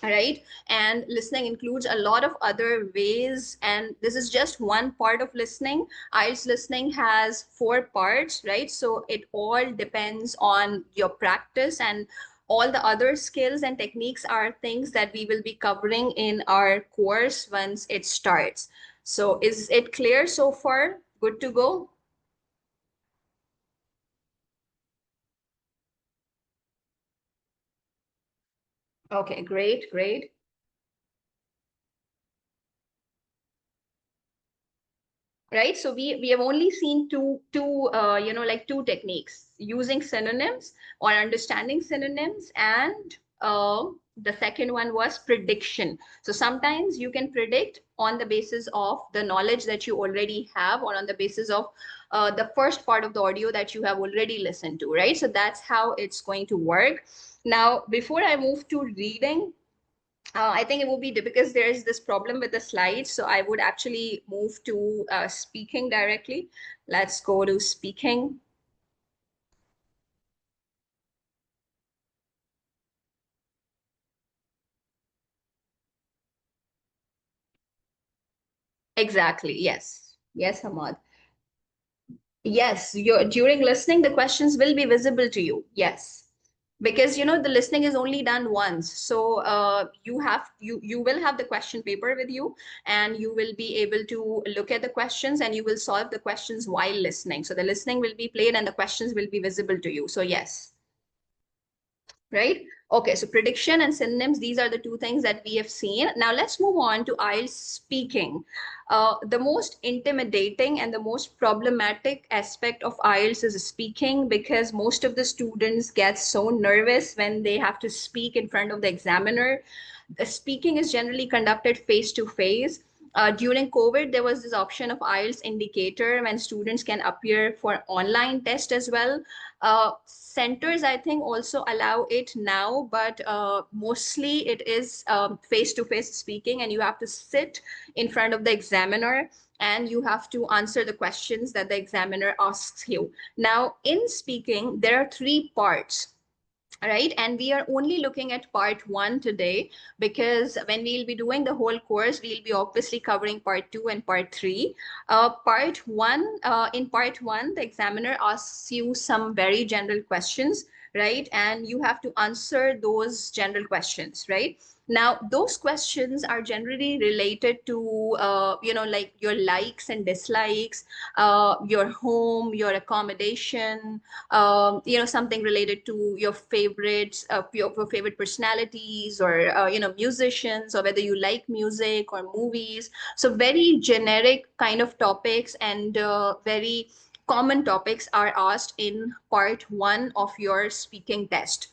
right? And listening includes a lot of other ways, and this is just one part of listening. IELTS listening has 4 parts, right? So it all depends on your practice, and all the other skills and techniques are things that we will be covering in our course once it starts. So is it clear so far? Good to go? Okay, great, great. Right, so we have only seen two techniques: using synonyms or understanding synonyms, and the second one was prediction. So sometimes you can predict on the basis of the knowledge that you already have, or on the basis of the first part of the audio that you have already listened to, right? So that's how it's going to work. Now, before I move to reading, I think it will be because there is this problem with the slides. So I would actually move to speaking directly. Let's go to speaking. Exactly. Yes. Yes, Hamad. Yes, during listening, the questions will be visible to you. Yes. Because the listening is only done once. So you will have the question paper with you, and you will be able to look at the questions and you will solve the questions while listening. So the listening will be played and the questions will be visible to you. So yes. Right? Okay, so prediction and synonyms, these are the two things that we have seen. Now let's move on to IELTS speaking. The most intimidating and the most problematic aspect of IELTS is speaking, because most of the students get so nervous when they have to speak in front of the examiner. The speaking is generally conducted face to face. During COVID, there was this option of IELTS indicator when students can appear for online test as well. Centers, I think, also allow it now, but mostly it is face-to-face speaking, and you have to sit in front of the examiner and you have to answer the questions that the examiner asks you. Now, in speaking, there are three parts. Right, and we are only looking at part one today, because when we'll be doing the whole course, we'll be obviously covering part two and part three. In part one, the examiner asks you some very general questions, right, and you have to answer those general questions, right. Now, those questions are generally related to, like your likes and dislikes, your home, your accommodation, something related to your favorites, your favorite personalities, or musicians, or whether you like music or movies. So very generic kind of topics, and very common topics are asked in part one of your speaking test.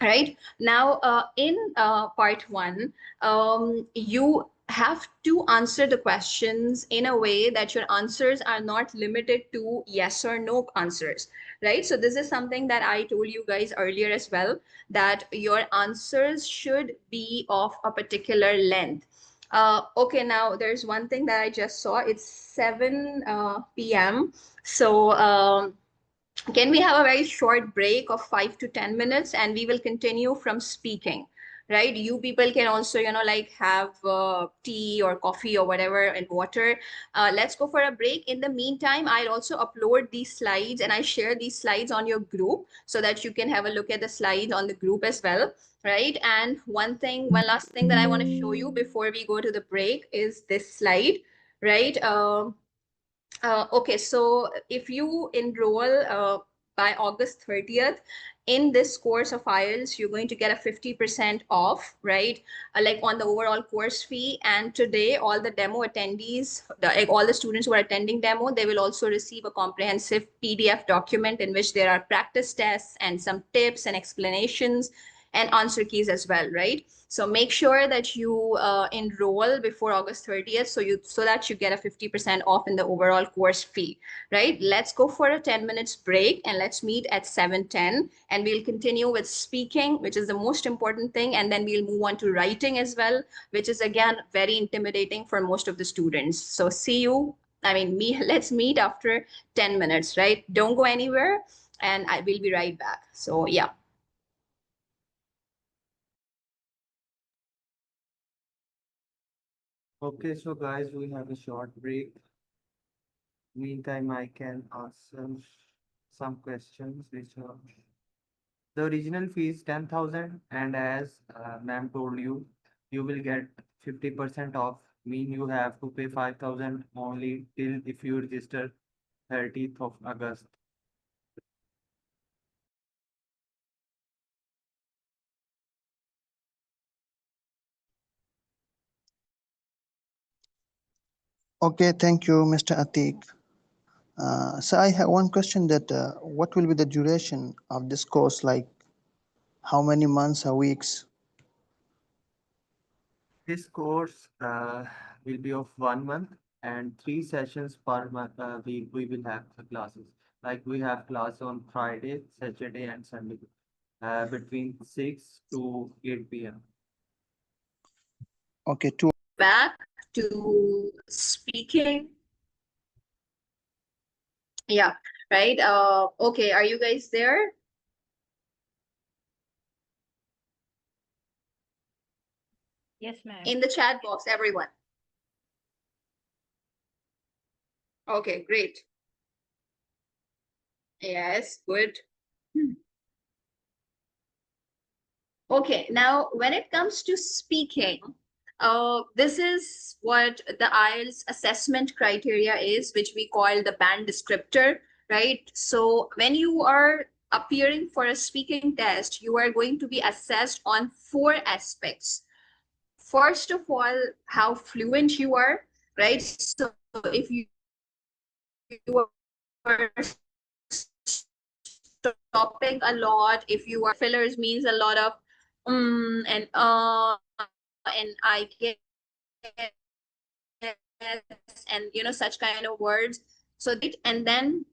Right now, in part one, you have to answer the questions in a way that your answers are not limited to yes or no answers, right? So this is something that I told you guys earlier as well, that your answers should be of a particular length. Okay, now there's one thing that I just saw. It's 7 p.m. So can we have a very short break of 5 to 10 minutes, and we will continue from speaking, right? You people can also, like, have tea or coffee or whatever, and water. Let's go for a break. In the meantime, I'll also upload these slides, and I share these slides on your group so that you can have a look at the slides on the group as well, right? And one last thing that I want to show you before we go to the break is this slide, right? Okay, so if you enroll by August 30th in this course of IELTS, you're going to get a 50% off, right? Like on the overall course fee. And today, all the demo attendees, all the students who are attending demo, they will also receive a comprehensive PDF document in which there are practice tests and some tips and explanations and answer keys as well, right? So make sure that you enroll before August 30th, so that you get a 50% off in the overall course fee, right? Let's go for a 10 minutes break, and let's meet at 7:10, and we'll continue with speaking, which is the most important thing, and then we'll move on to writing as well, which is again very intimidating for most of the students. So see you. Let's meet after 10 minutes, right? Don't go anywhere, and I will be right back. So yeah. Okay, so guys, we have a short break. Meantime, I can answer some questions which are the original fee is 10,000, and as ma'am told you, you will get 50% off. Mean you have to pay 5,000 only till if you register 30th of August. Okay, thank you, Mr. Atik. So I have one question, that what will be the duration of this course, like how many months or weeks? This course will be of 1 month and 3 sessions per month. We will have the classes. Like we have class on Friday, Saturday, and Sunday between 6 to 8 p.m. Okay, Back to speaking. Yeah, right. Okay, are you guys there? Yes, ma'am. In the chat box, everyone. Okay, great. Yes, good. Okay, now when it comes to speaking, this is what the IELTS assessment criteria is, which we call the band descriptor, right? So when you are appearing for a speaking test, you are going to be assessed on 4 aspects. First of all, how fluent you are, right? So if you are stopping a lot, if you are fillers means a lot of and I guess and such kind of words. So that, and then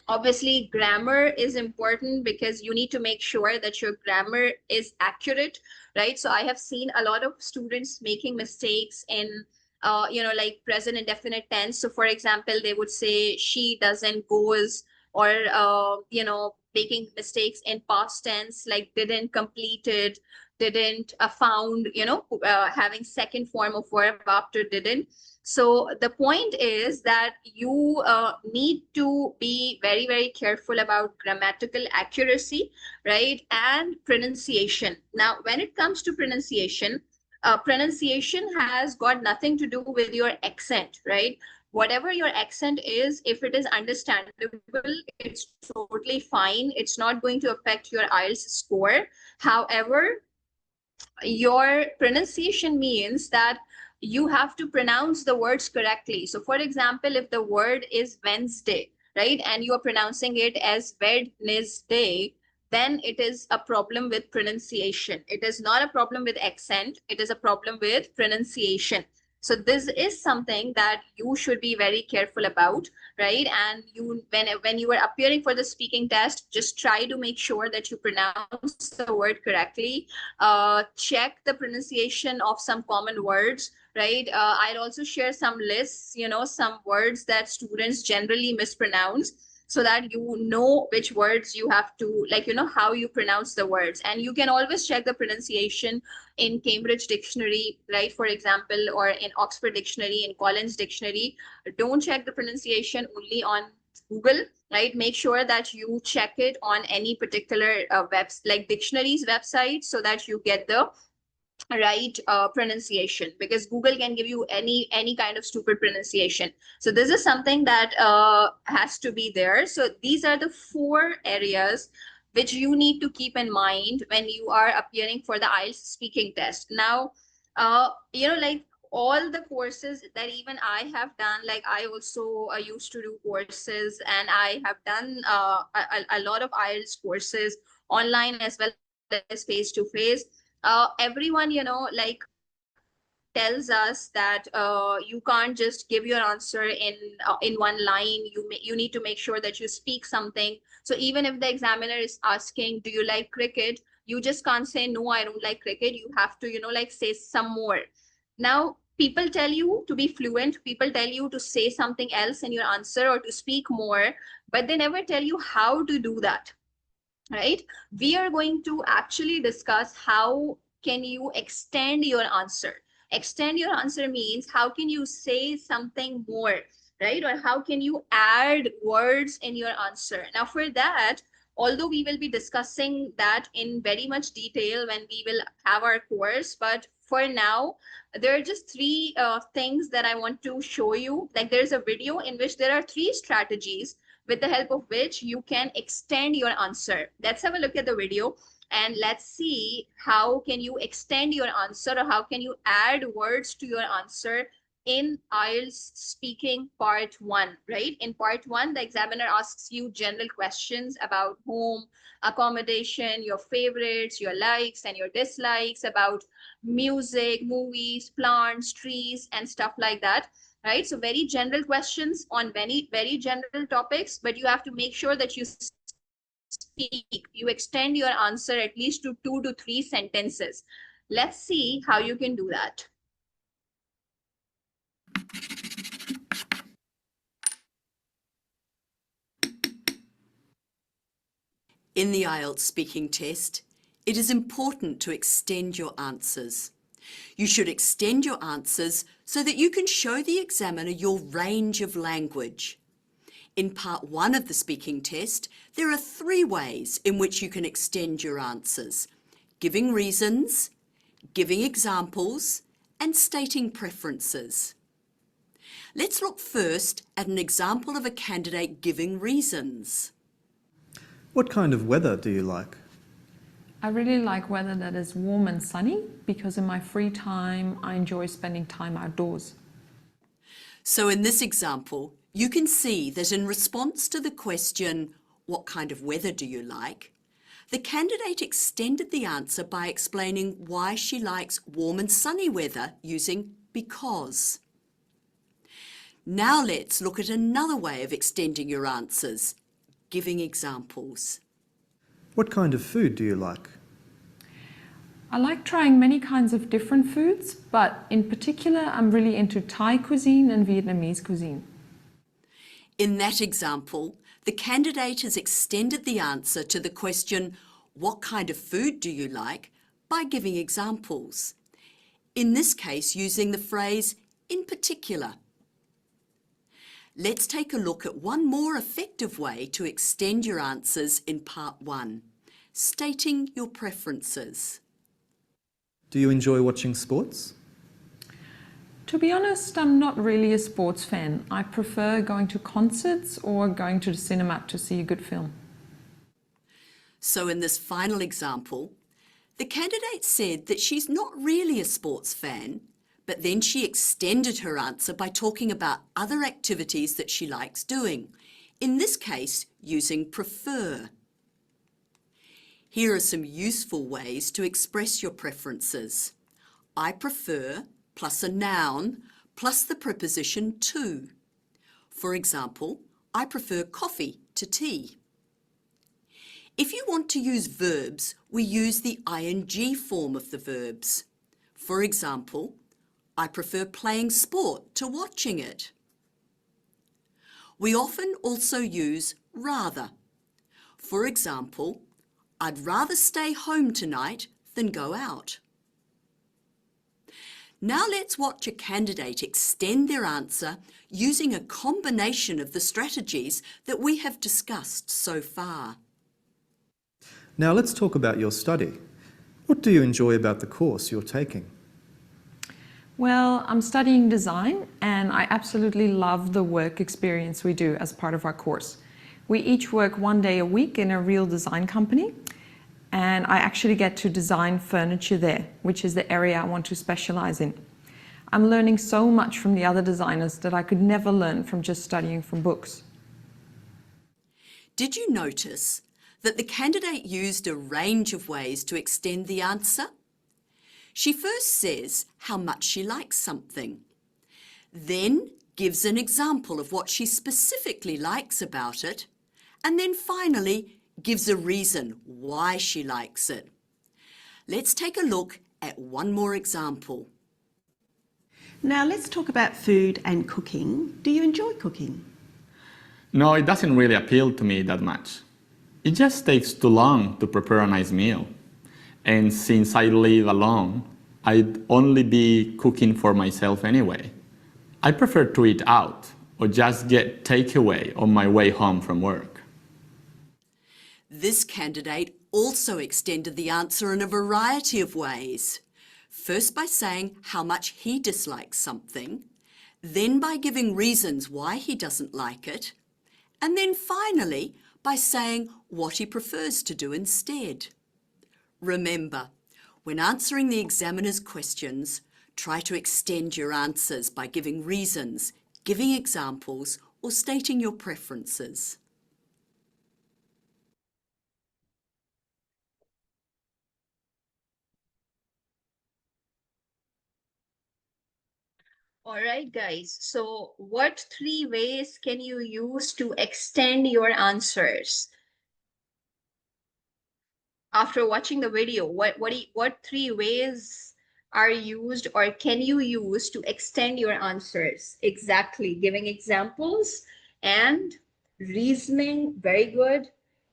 obviously grammar is important because you need to make sure that your grammar is accurate, right? So I have seen a lot of students making mistakes in like present indefinite tense. So for example, they would say she doesn't, goes, or making mistakes in past tense, like didn't, completed, didn't, found, having second form of verb after didn't. So the point is that you need to be very, very careful about grammatical accuracy, right? And pronunciation. Now, when it comes to pronunciation, pronunciation has got nothing to do with your accent, right? Whatever your accent is, if it is understandable, it's totally fine. It's not going to affect your IELTS score. However, your pronunciation means that you have to pronounce the words correctly. So for example, if the word is Wednesday, right, and you are pronouncing it as Wednesday, then it is a problem with pronunciation. It is not a problem with accent. It is a problem with pronunciation. So this is something that you should be very careful about, right? And you, when you are appearing for the speaking test, just try to make sure that you pronounce the word correctly. Check the pronunciation of some common words, right? I'll also share some lists, some words that students generally mispronounce, so that you know which words you have to, like, how you pronounce the words. And you can always check the pronunciation in Cambridge Dictionary, right, for example, or in Oxford Dictionary, in Collins Dictionary. Don't check the pronunciation only on Google, right? Make sure that you check it on any particular like dictionaries website, so that you get the right pronunciation, because Google can give you any kind of stupid pronunciation. So this is something that has to be there. So these are the 4 areas which you need to keep in mind when you are appearing for the IELTS speaking test. Now, like all the courses that even I have done, like I also used to do courses, and I have done a lot of IELTS courses online as well as face to face. Everyone, like tells us that you can't just give your answer in one line. You need to make sure that you speak something. So even if the examiner is asking, do you like cricket, you just can't say no, I don't like cricket. You have to like say some more. Now, people tell you to be fluent, people tell you to say something else in your answer or to speak more, but they never tell you how to do that, right? We are going to actually discuss how can you extend your answer. Extend your answer means how can you say something more, right? Or how can you add words in your answer. Now for that, although we will be discussing that in very much detail when we will have our course, but for now, there are just 3 things that I want to show you. Like there's a video in which there are 3 strategies with the help of which you can extend your answer. Let's have a look at the video and let's see how can you extend your answer, or how can you add words to your answer in IELTS speaking part 1, right? In part 1, the examiner asks you general questions about home, accommodation, your favorites, your likes and your dislikes, about music, movies, plants, trees, and stuff like that, right? So very general questions on very, very general topics, but you have to make sure that you speak, you extend your answer at least to 2 to 3 sentences. Let's see how you can do that. In the IELTS speaking test, it is important to extend your answers. You should extend your answers so that you can show the examiner your range of language. In part 1 of the speaking test, there are 3 ways in which you can extend your answers: giving reasons, giving examples, and stating preferences. Let's look first at an example of a candidate giving reasons. What kind of weather do you like? I really like weather that is warm and sunny because in my free time, I enjoy spending time outdoors. So in this example, you can see that in response to the question, what kind of weather do you like? The candidate extended the answer by explaining why she likes warm and sunny weather using because. Now let's look at another way of extending your answers, giving examples. What kind of food do you like? I like trying many kinds of different foods, but in particular, I'm really into Thai cuisine and Vietnamese cuisine. In that example, the candidate has extended the answer to the question, what kind of food do you like, by giving examples. In this case, using the phrase, in particular. Let's take a look at one more effective way to extend your answers in part 1, stating your preferences. Do you enjoy watching sports? To be honest, I'm not really a sports fan. I prefer going to concerts or going to the cinema to see a good film. So in this final example, the candidate said that she's not really a sports fan, but then she extended her answer by talking about other activities that she likes doing, in this case using prefer. Here are some useful ways to express your preferences. I prefer plus a noun plus the preposition to. For example, I prefer coffee to tea. If you want to use verbs, we use the ing form of the verbs. For example, I prefer playing sport to watching it. We often also use rather. For example, I'd rather stay home tonight than go out. Now let's watch a candidate extend their answer using a combination of the strategies that we have discussed so far. Now let's talk about your study. What do you enjoy about the course you're taking? Well, I'm studying design and I absolutely love the work experience we do as part of our course. We each work 1 day a week in a real design company, and I actually get to design furniture there, which is the area I want to specialize in. I'm learning so much from the other designers that I could never learn from just studying from books. Did you notice that the candidate used a range of ways to extend the answer? She first says how much she likes something, then gives an example of what she specifically likes about it, and then finally gives a reason why she likes it. Let's take a look at one more example. Now let's talk about food and cooking. Do you enjoy cooking? No, it doesn't really appeal to me that much. It just takes too long to prepare a nice meal. And since I live alone, I'd only be cooking for myself anyway. I prefer to eat out or just get takeaway on my way home from work. This candidate also extended the answer in a variety of ways. First by saying how much he dislikes something, then by giving reasons why he doesn't like it, and then finally by saying what he prefers to do instead. Remember, when answering the examiner's questions, try to extend your answers by giving reasons, giving examples, or stating your preferences. All right, guys. So what 3 ways can you use to extend your answers? After watching the video, what 3 ways are used or can you use to extend your answers? Exactly. Giving examples and reasoning. Very good.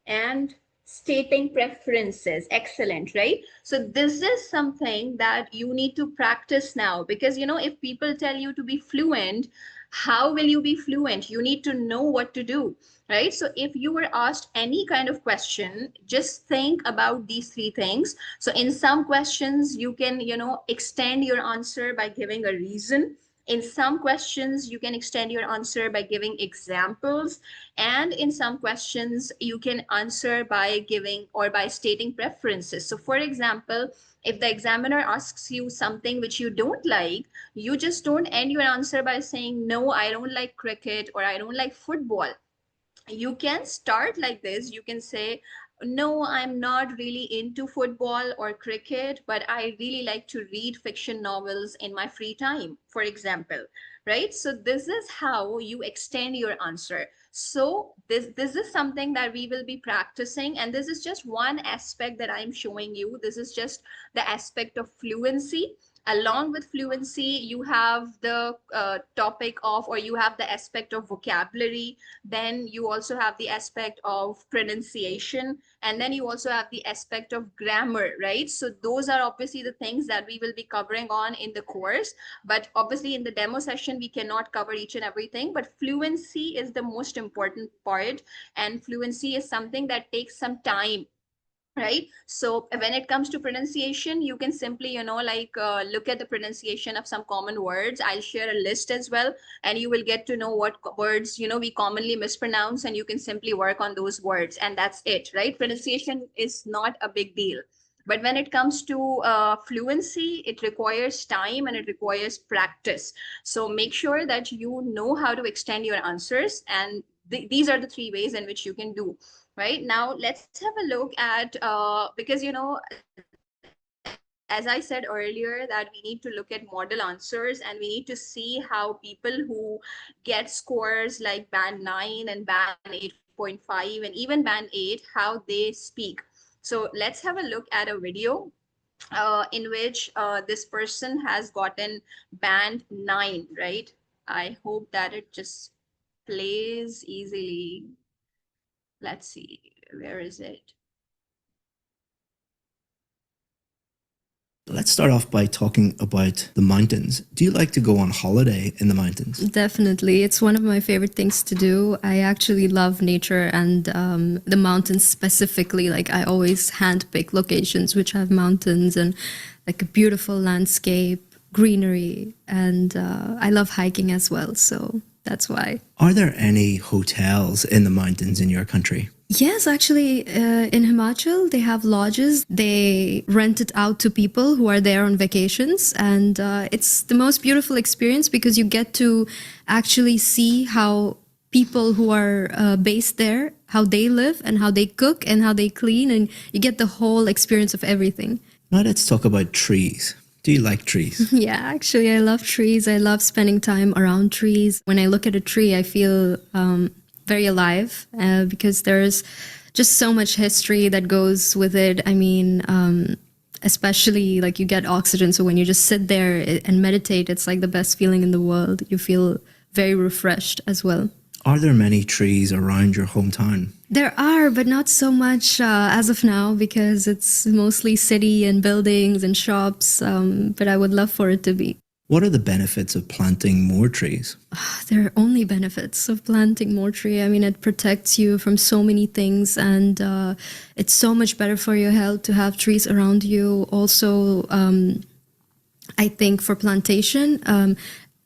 And stating preferences. Excellent, right? So this is something that you need to practice now, because if people tell you to be fluent, how will you be fluent? You need to know what to do, right? So if you were asked any kind of question, just think about these 3 things. So in some questions, you can, extend your answer by giving a reason, In some questions, you can extend your answer by giving examples, and in some questions, you can answer by giving or by stating preferences. So, for example, if the examiner asks you something which you don't like, you just don't end your answer by saying, no, I don't like cricket or I don't like football. You can start like this. You can say, no, I'm not really into football or cricket, but I really like to read fiction novels in my free time, for example. Right? So this is how you extend your answer. So this is something that we will be practicing, and this is just one aspect that I'm showing you. This is just the aspect of fluency. Along with fluency, you have the topic of, or you have the aspect of vocabulary. Then you also have the aspect of pronunciation, and then you also have the aspect of grammar, right? So those are obviously the things that we will be covering on in the course, but obviously in the demo session we cannot cover each and everything. But fluency is the most important part, and fluency is something that takes some time, right? So when it comes to pronunciation, you can simply, look at the pronunciation of some common words. I'll share a list as well, and you will get to know what words, we commonly mispronounce, and you can simply work on those words, and that's it, right? Pronunciation is not a big deal. But when it comes to fluency, it requires time and it requires practice. So make sure that you know how to extend your answers, and these are the three ways in which you can do. Right now, let's have a look at, because, as I said earlier, that we need to look at model answers, and we need to see how people who get scores like band 9 and band 8.5 and even band 8, how they speak. So let's have a look at a video in which this person has gotten band 9, right? I hope that it just plays easily. Let's see, where is it? Let's start off by talking about the mountains. Do you like to go on holiday in the mountains? Definitely. It's one of my favorite things to do. I actually love nature and the mountains specifically. Like, I always handpick locations which have mountains and like a beautiful landscape, greenery, and I love hiking as well. So that's why. Are there any hotels in the mountains in your country? Yes, actually, in Himachal, they have lodges. They rent it out to people who are there on vacations. And it's the most beautiful experience because you get to actually see how people who are based there, how they live and how they cook and how they clean. And you get the whole experience of everything. Now let's talk about trees. Do you like trees? Yeah, actually, I love trees. I love spending time around trees. When I look at a tree, I feel very alive because there's just so much history that goes with it. I mean, especially like you get oxygen. So when you just sit there and meditate, it's like the best feeling in the world. You feel very refreshed as well. Are there many trees around your hometown? There are, but not so much as of now because it's mostly city and buildings and shops. But I would love for it to be. What are the benefits of planting more trees? There are only benefits of planting more tree. I mean, it protects you from so many things, and it's so much better for your health to have trees around you. Also, I think for plantation,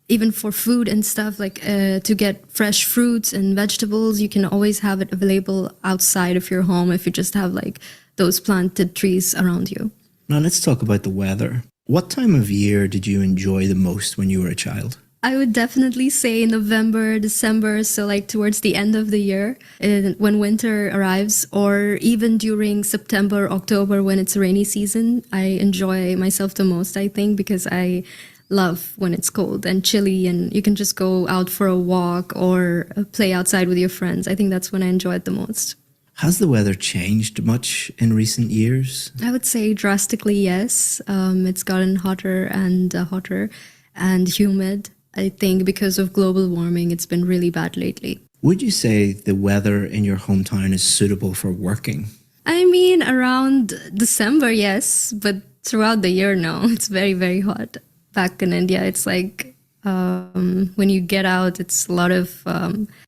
even for food and stuff, like to get fresh fruits and vegetables, you can always have it available outside of your home if you just have like those planted trees around you. Now let's talk about the weather. What time of year did you enjoy the most when you were a child? I would definitely say November, December, so like towards the end of the year when winter arrives, or even during September, October when it's rainy season. I enjoy myself the most, I think, because I love when it's cold and chilly and you can just go out for a walk or play outside with your friends. I think that's when I enjoy it the most. Has the weather changed much in recent years? I would say drastically, yes. It's gotten hotter and humid. I think because of global warming, it's been really bad lately. Would you say the weather in your hometown is suitable for working? I mean, around December, yes, but throughout the year, no. It's very, very hot. Back in India, it's like when you get out, it's a lot of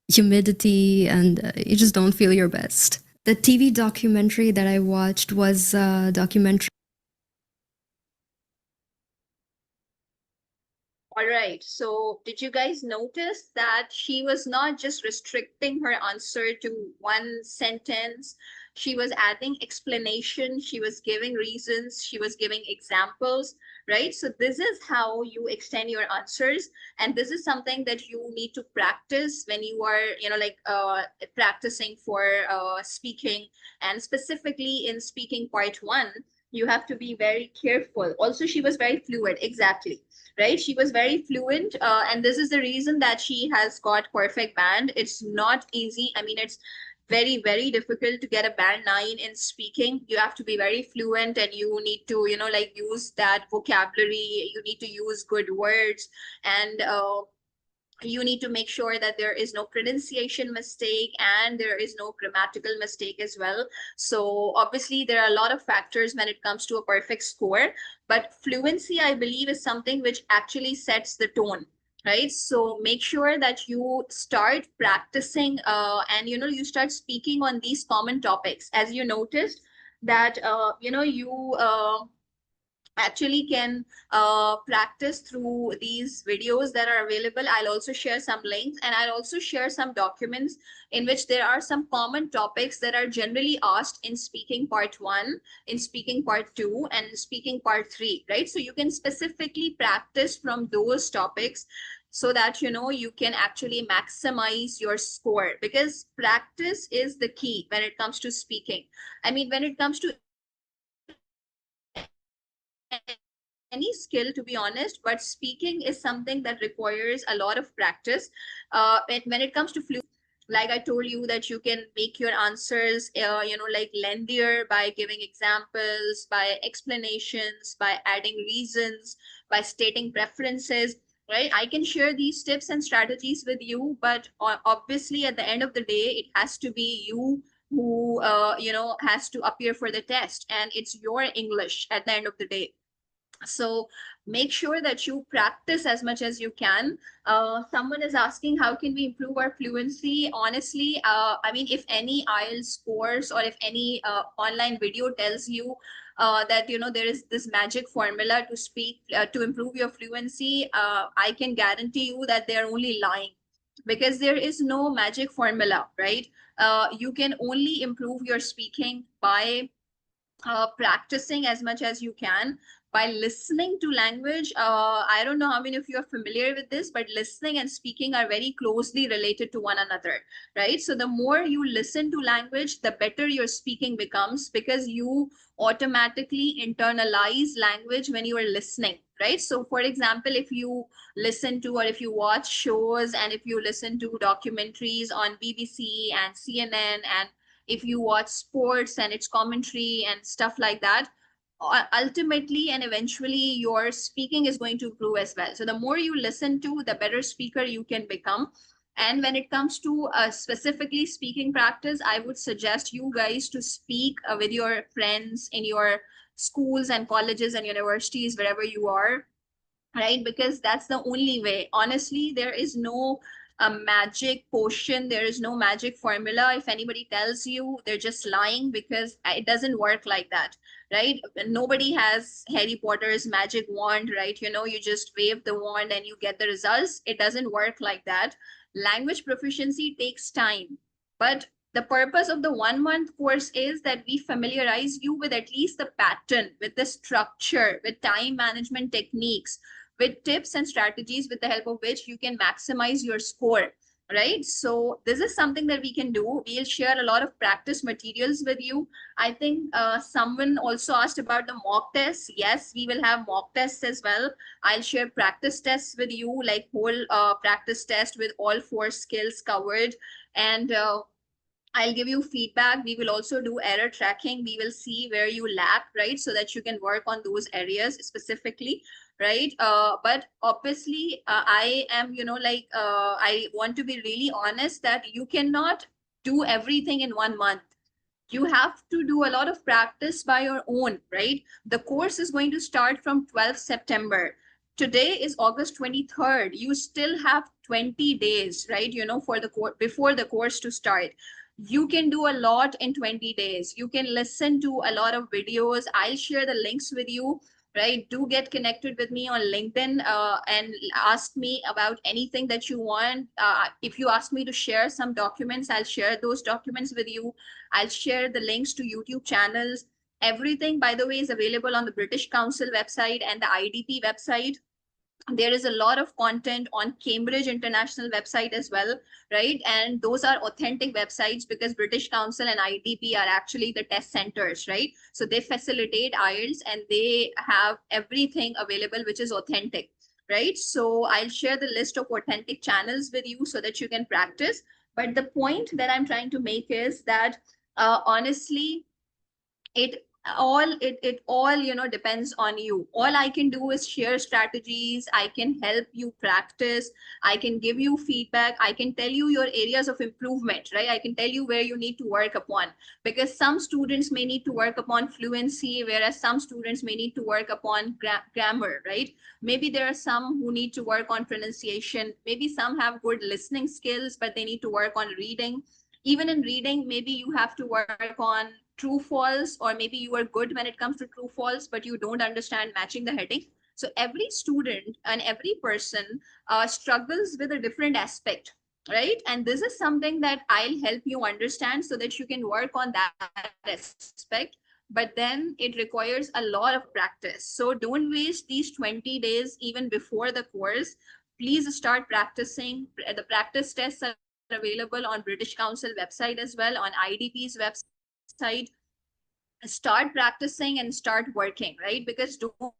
humidity and you just don't feel your best. The TV documentary that I watched was a documentary. All right. So did you guys notice that she was not just restricting her answer to one sentence? She was adding explanation. She was giving reasons. She was giving examples, right? So this is how you extend your answers. And this is something that you need to practice when you are, practicing for speaking. And specifically in speaking part 1, you have to be very careful. Also, she was very fluid. Exactly. Right, she was very fluent, and this is the reason that she has got perfect band. It's not easy. I mean, it's very difficult to get a band 9 in speaking. You have to be very fluent, and you need to use that vocabulary. You need to use good words, and you need to make sure that there is no pronunciation mistake and there is no grammatical mistake as well. So obviously there are a lot of factors when it comes to a perfect score, but fluency, I believe, is something which actually sets the tone, right? So make sure that you start practicing and you start speaking on these common topics. As you noticed that you actually can practice through these videos that are available. I'll also share some links, and I'll also share some documents in which there are some common topics that are generally asked in speaking part 1, in speaking part 2, and speaking part 3, right? So you can specifically practice from those topics so that you can actually maximize your score, because practice is the key when it comes to speaking. I mean, when it comes to any skill, to be honest, but speaking is something that requires a lot of practice. When it comes to fluency, like I told you, that you can make your answers like lengthier by giving examples, by explanations, by adding reasons, by stating preferences, right? I can share these tips and strategies with you, but obviously at the end of the day, it has to be you who has to appear for the test, and it's your English at the end of the day. So make sure that you practice as much as you can. Someone is asking, how can we improve our fluency? Honestly, I mean, if any IELTS course or if any online video tells you that there is this magic formula to speak to improve your fluency, I can guarantee you that they're only lying, because there is no magic formula, right? You can only improve your speaking by practicing as much as you can, by listening to language. I don't know how many of you are familiar with this, but listening and speaking are very closely related to one another, right? So the more you listen to language, the better your speaking becomes, because you automatically internalize language when you are listening, right? So for example, if you listen to, or if you watch shows, and if you listen to documentaries on BBC and CNN, and if you watch sports and its commentary and stuff like that, ultimately and eventually your speaking is going to improve as well. So the more you listen to, the better speaker you can become. And when it comes to specifically speaking practice, I would suggest you guys to speak with your friends in your schools and colleges and universities, wherever you are, right? Because that's the only way. Honestly, there is no a magic potion, there is no magic formula. If anybody tells you, they're just lying, because it doesn't work like that, right? Nobody has Harry Potter's magic wand, right? You just wave the wand and you get the results. It doesn't work like that. Language proficiency takes time, but the purpose of the 1 month course is that we familiarize you with at least the pattern, with the structure, with time management techniques, with tips and strategies with the help of which you can maximize your score, right? So this is something that we can do. We'll share a lot of practice materials with you. I think someone also asked about the mock tests. Yes, we will have mock tests as well. I'll share practice tests with you, like whole practice test with all 4 skills covered. And I'll give you feedback. We will also do error tracking. We will see where you lack, right? So that you can work on those areas specifically, right? But obviously, I am, I want to be really honest that you cannot do everything in 1 month. You have to do a lot of practice by your own, right? The course is going to start from 12th September. Today is August 23rd. You still have 20 days, right? For the course, before the course to start. You can do a lot in 20 days. You can listen to a lot of videos. I'll share the links with you, right? Do get connected with me on LinkedIn and ask me about anything that you want. If you ask me to share some documents, I'll share those documents with you. I'll share the links to YouTube channels. Everything, by the way, is available on the British Council website and the IDP website. There is a lot of content on Cambridge International website as well, right? And those are authentic websites because British Council and IDP are actually the test centers, right? So they facilitate IELTS and they have everything available which is authentic, right? So I'll share the list of authentic channels with you so that you can practice. But the point that I'm trying to make is that honestly, it all depends on you. All I can do is share strategies. I can help you practice. I can give you feedback. I can tell you your areas of improvement, right? I can tell you where you need to work upon, because some students may need to work upon fluency, whereas some students may need to work upon grammar, right? Maybe there are some who need to work on pronunciation. Maybe some have good listening skills, but they need to work on reading. Even in reading, maybe you have to work on true false, or maybe you are good when it comes to true false, but you don't understand matching the heading. So every student and every person struggles with a different aspect, right? And this is something that I'll help you understand so that you can work on that aspect. But then it requires a lot of practice. So don't waste these 20 days even before the course. Please start practicing. The practice tests are available on British Council website as well, on IDP's website. Start practicing and start working, right? Because don't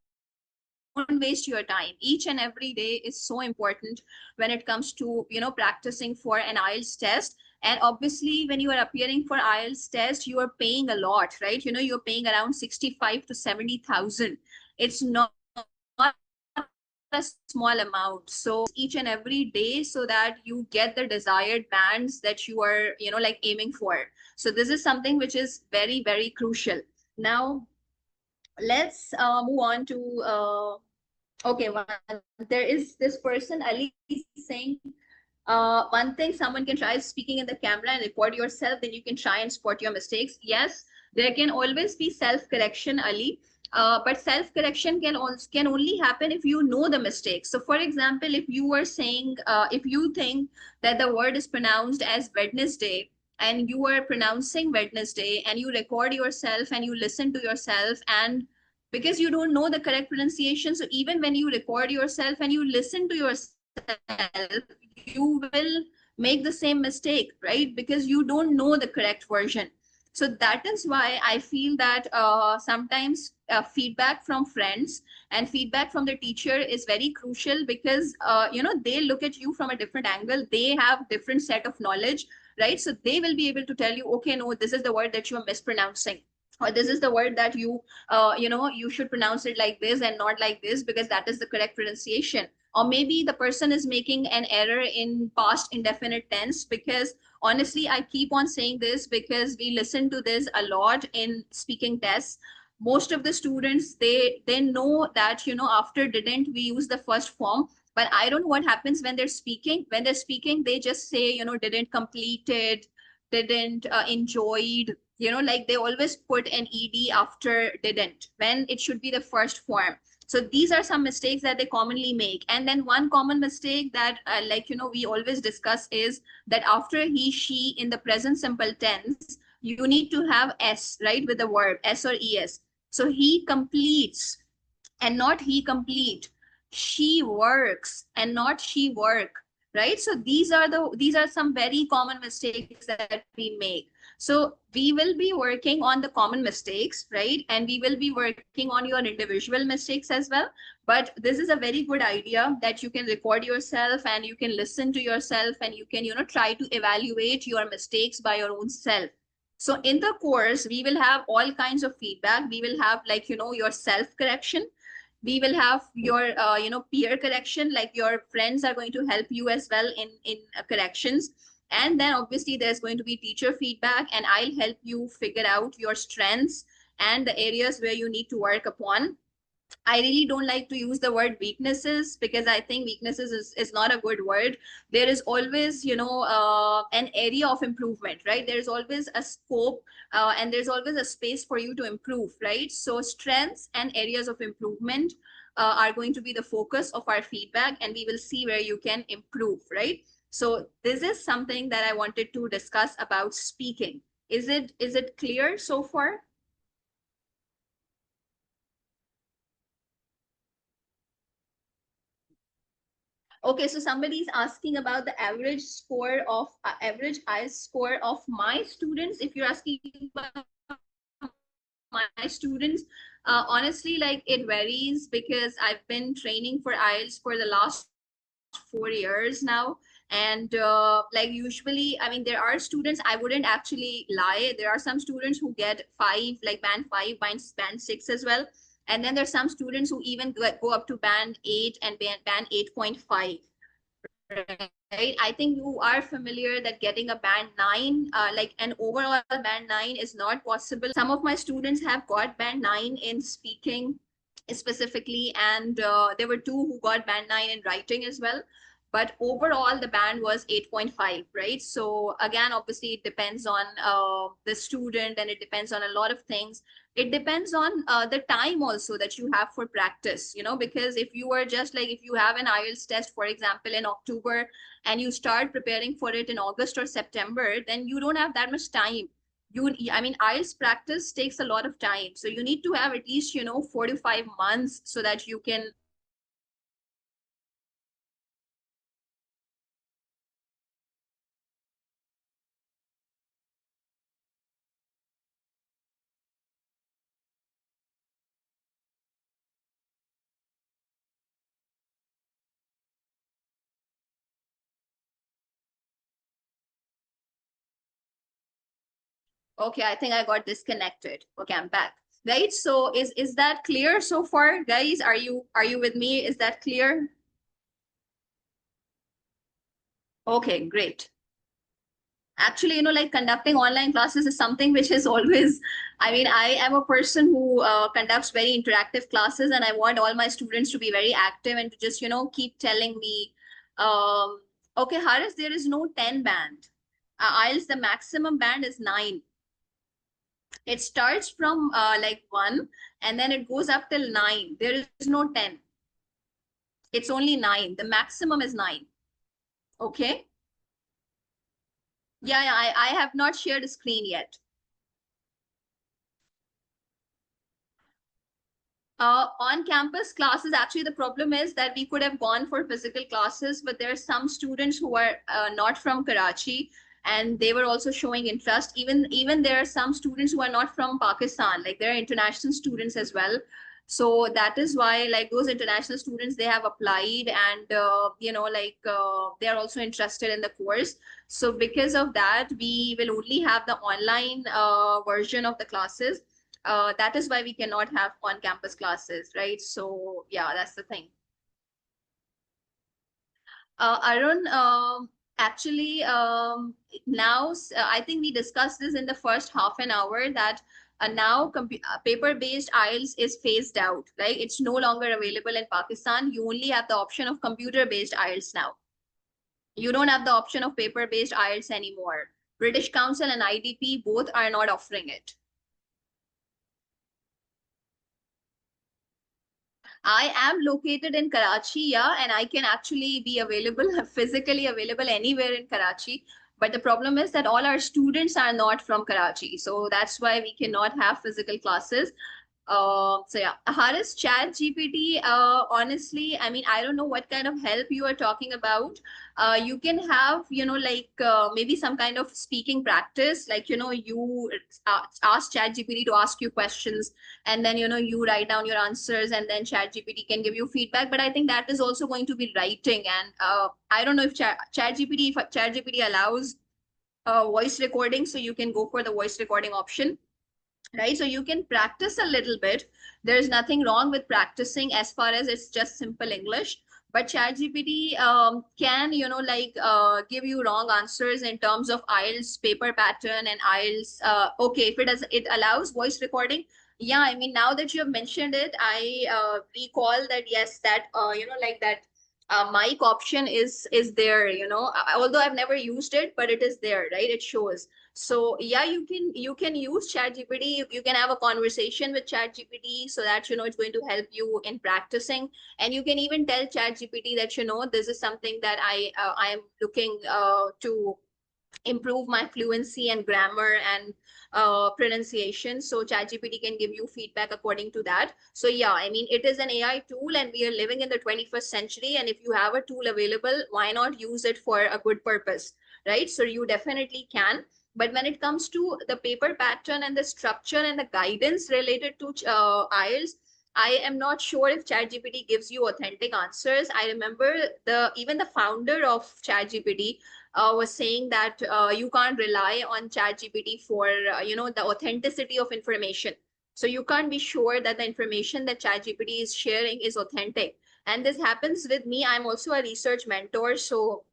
waste your time. Each and every day is so important when it comes to practicing for an IELTS test. And obviously when you are appearing for IELTS test, you are paying a lot, right? You're paying around 65 to 70,000. It's not a small amount. So each and every day, so that you get the desired bands that you are like aiming for. So this is something which is very, very crucial. Now let's move on to okay, there is this person Ali saying one thing someone can try is speaking in the camera and record yourself, then you can try and spot your mistakes. Yes, there can always be self-correction, Ali. But self-correction can only happen if you know the mistake. So for example, if you are saying, if you think that the word is pronounced as Wednesday, and you are pronouncing Wednesday, and you record yourself and you listen to yourself, and because you don't know the correct pronunciation, so even when you record yourself and you listen to yourself, you will make the same mistake, right? Because you don't know the correct version. So that is why I feel that sometimes feedback from friends and feedback from the teacher is very crucial, because they look at you from a different angle. They have different set of knowledge, right? So they will be able to tell you, okay, no, this is the word that you are mispronouncing, or this is the word that you you should pronounce it like this and not like this, because that is the correct pronunciation. Or maybe the person is making an error in past indefinite tense, because honestly, I keep on saying this because we listen to this a lot in speaking tests. Most of the students, they know that after didn't we use the first form, but I don't know what happens when they're speaking. When they're speaking, they just say didn't completed, didn't enjoyed, like they always put an ed after didn't when it should be the first form. So these are some mistakes that they commonly make. And then one common mistake that we always discuss is that after he, she in the present simple tense, you need to have s, right, with the verb s or es. So he completes and not he complete. She works and not she work, right? So these are some very common mistakes that we make. So we will be working on the common mistakes, right? And we will be working on your individual mistakes as well. But this is a very good idea that you can record yourself and you can listen to yourself and you can try to evaluate your mistakes by your own self. So in the course, we will have all kinds of feedback. We will have your self correction. We will have your peer correction, like your friends are going to help you as well in corrections. And then obviously there's going to be teacher feedback, and I'll help you figure out your strengths and the areas where you need to work upon. I really don't like to use the word weaknesses because I think weaknesses is not a good word. There is always, an area of improvement, right? There's always a scope and there's always a space for you to improve, right? So strengths and areas of improvement are going to be the focus of our feedback, and we will see where you can improve, right? So this is something that I wanted to discuss about speaking. Is it clear so far? Okay, so somebody is asking about the average score of average IELTS score of my students. If you're asking about my students, honestly, like it varies because I've been training for IELTS for the last 4 years now. And like usually, I mean, there are students, I wouldn't actually lie. There are some students who get 5, like band 5, band 6 as well. And then there's some students who even go up to band 8 and band 8.5. Right, I think you are familiar that getting a band 9, like an overall band 9 is not possible. Some of my students have got band 9 in speaking specifically, and there were 2 who got band 9 in writing as well. But overall, the band was 8.5, right? So again, obviously, it depends on the student, and it depends on a lot of things. It depends on the time also that you have for practice, because if you are just like, if you have an IELTS test, for example, in October, and you start preparing for it in August or September, then you don't have that much time. I mean, IELTS practice takes a lot of time. So you need to have at least, 4 to 5 months so that you can Okay, I think I got disconnected. Okay, I'm back. Right? So is that clear so far, guys? Are you with me? Is that clear? Okay, great. Actually, like conducting online classes is something which is always, I mean, I am a person who conducts very interactive classes, and I want all my students to be very active and to just, keep telling me, okay, Haris, there is no 10 band. IELTS, the maximum band is 9. It starts from like 1 and then it goes up till 9. There is no 10. It's only 9. The maximum is 9. Okay. Yeah, I have not shared a screen yet. On-campus classes, actually, the problem is that we could have gone for physical classes, but there are some students who are not from Karachi, and they were also showing interest. Even there are some students who are not from Pakistan, like there are international students as well. So that is why, like those international students, they have applied, and they are also interested in the course. So because of that, we will only have the online version of the classes. That is why we cannot have on-campus classes, right? So yeah, that's the thing. Arun, actually, now I think we discussed this in the first half an hour that now paper-based IELTS is phased out, right? It's no longer available in Pakistan. You only have the option of computer-based IELTS now. You don't have the option of paper-based IELTS anymore. British Council and IDP both are not offering it. I am located in Karachi, yeah, and I can actually be available, physically available anywhere in Karachi. But the problem is that all our students are not from Karachi. So that's why we cannot have physical classes. So yeah, Haris, Chat GPT, honestly, I mean, I don't know what kind of help you are talking about. You can have, maybe some kind of speaking practice, like, you ask Chat GPT to ask you questions, and then, you write down your answers, and then Chat GPT can give you feedback. But I think that is also going to be writing. And I don't know if Chat GPT allows voice recording, so you can go for the voice recording option. Right, so you can practice a little bit. There's nothing wrong with practicing as far as it's just simple English. But ChatGPT can, give you wrong answers in terms of IELTS paper pattern and IELTS. Okay, if it allows voice recording, Yeah, I mean, now that you have mentioned it, I recall that yes, that like that mic option is there. Although I've never used it, but it is there, right? It shows. So yeah, you can use ChatGPT. You can have a conversation with ChatGPT so that it's going to help you in practicing, and you can even tell ChatGPT that this is something that I am looking to improve my fluency and grammar and pronunciation. So ChatGPT can give you feedback according to that. So yeah, I mean, it is an AI tool and we are living in the 21st century. And if you have a tool available, why not use it for a good purpose, right? So you definitely can. But when it comes to the paper pattern and the structure and the guidance related to IELTS, I am not sure if ChatGPT gives you authentic answers. I remember even the founder of ChatGPT was saying that you can't rely on ChatGPT for the authenticity of information. So you can't be sure that the information that ChatGPT is sharing is authentic. And this happens with me. I'm also a research mentor, so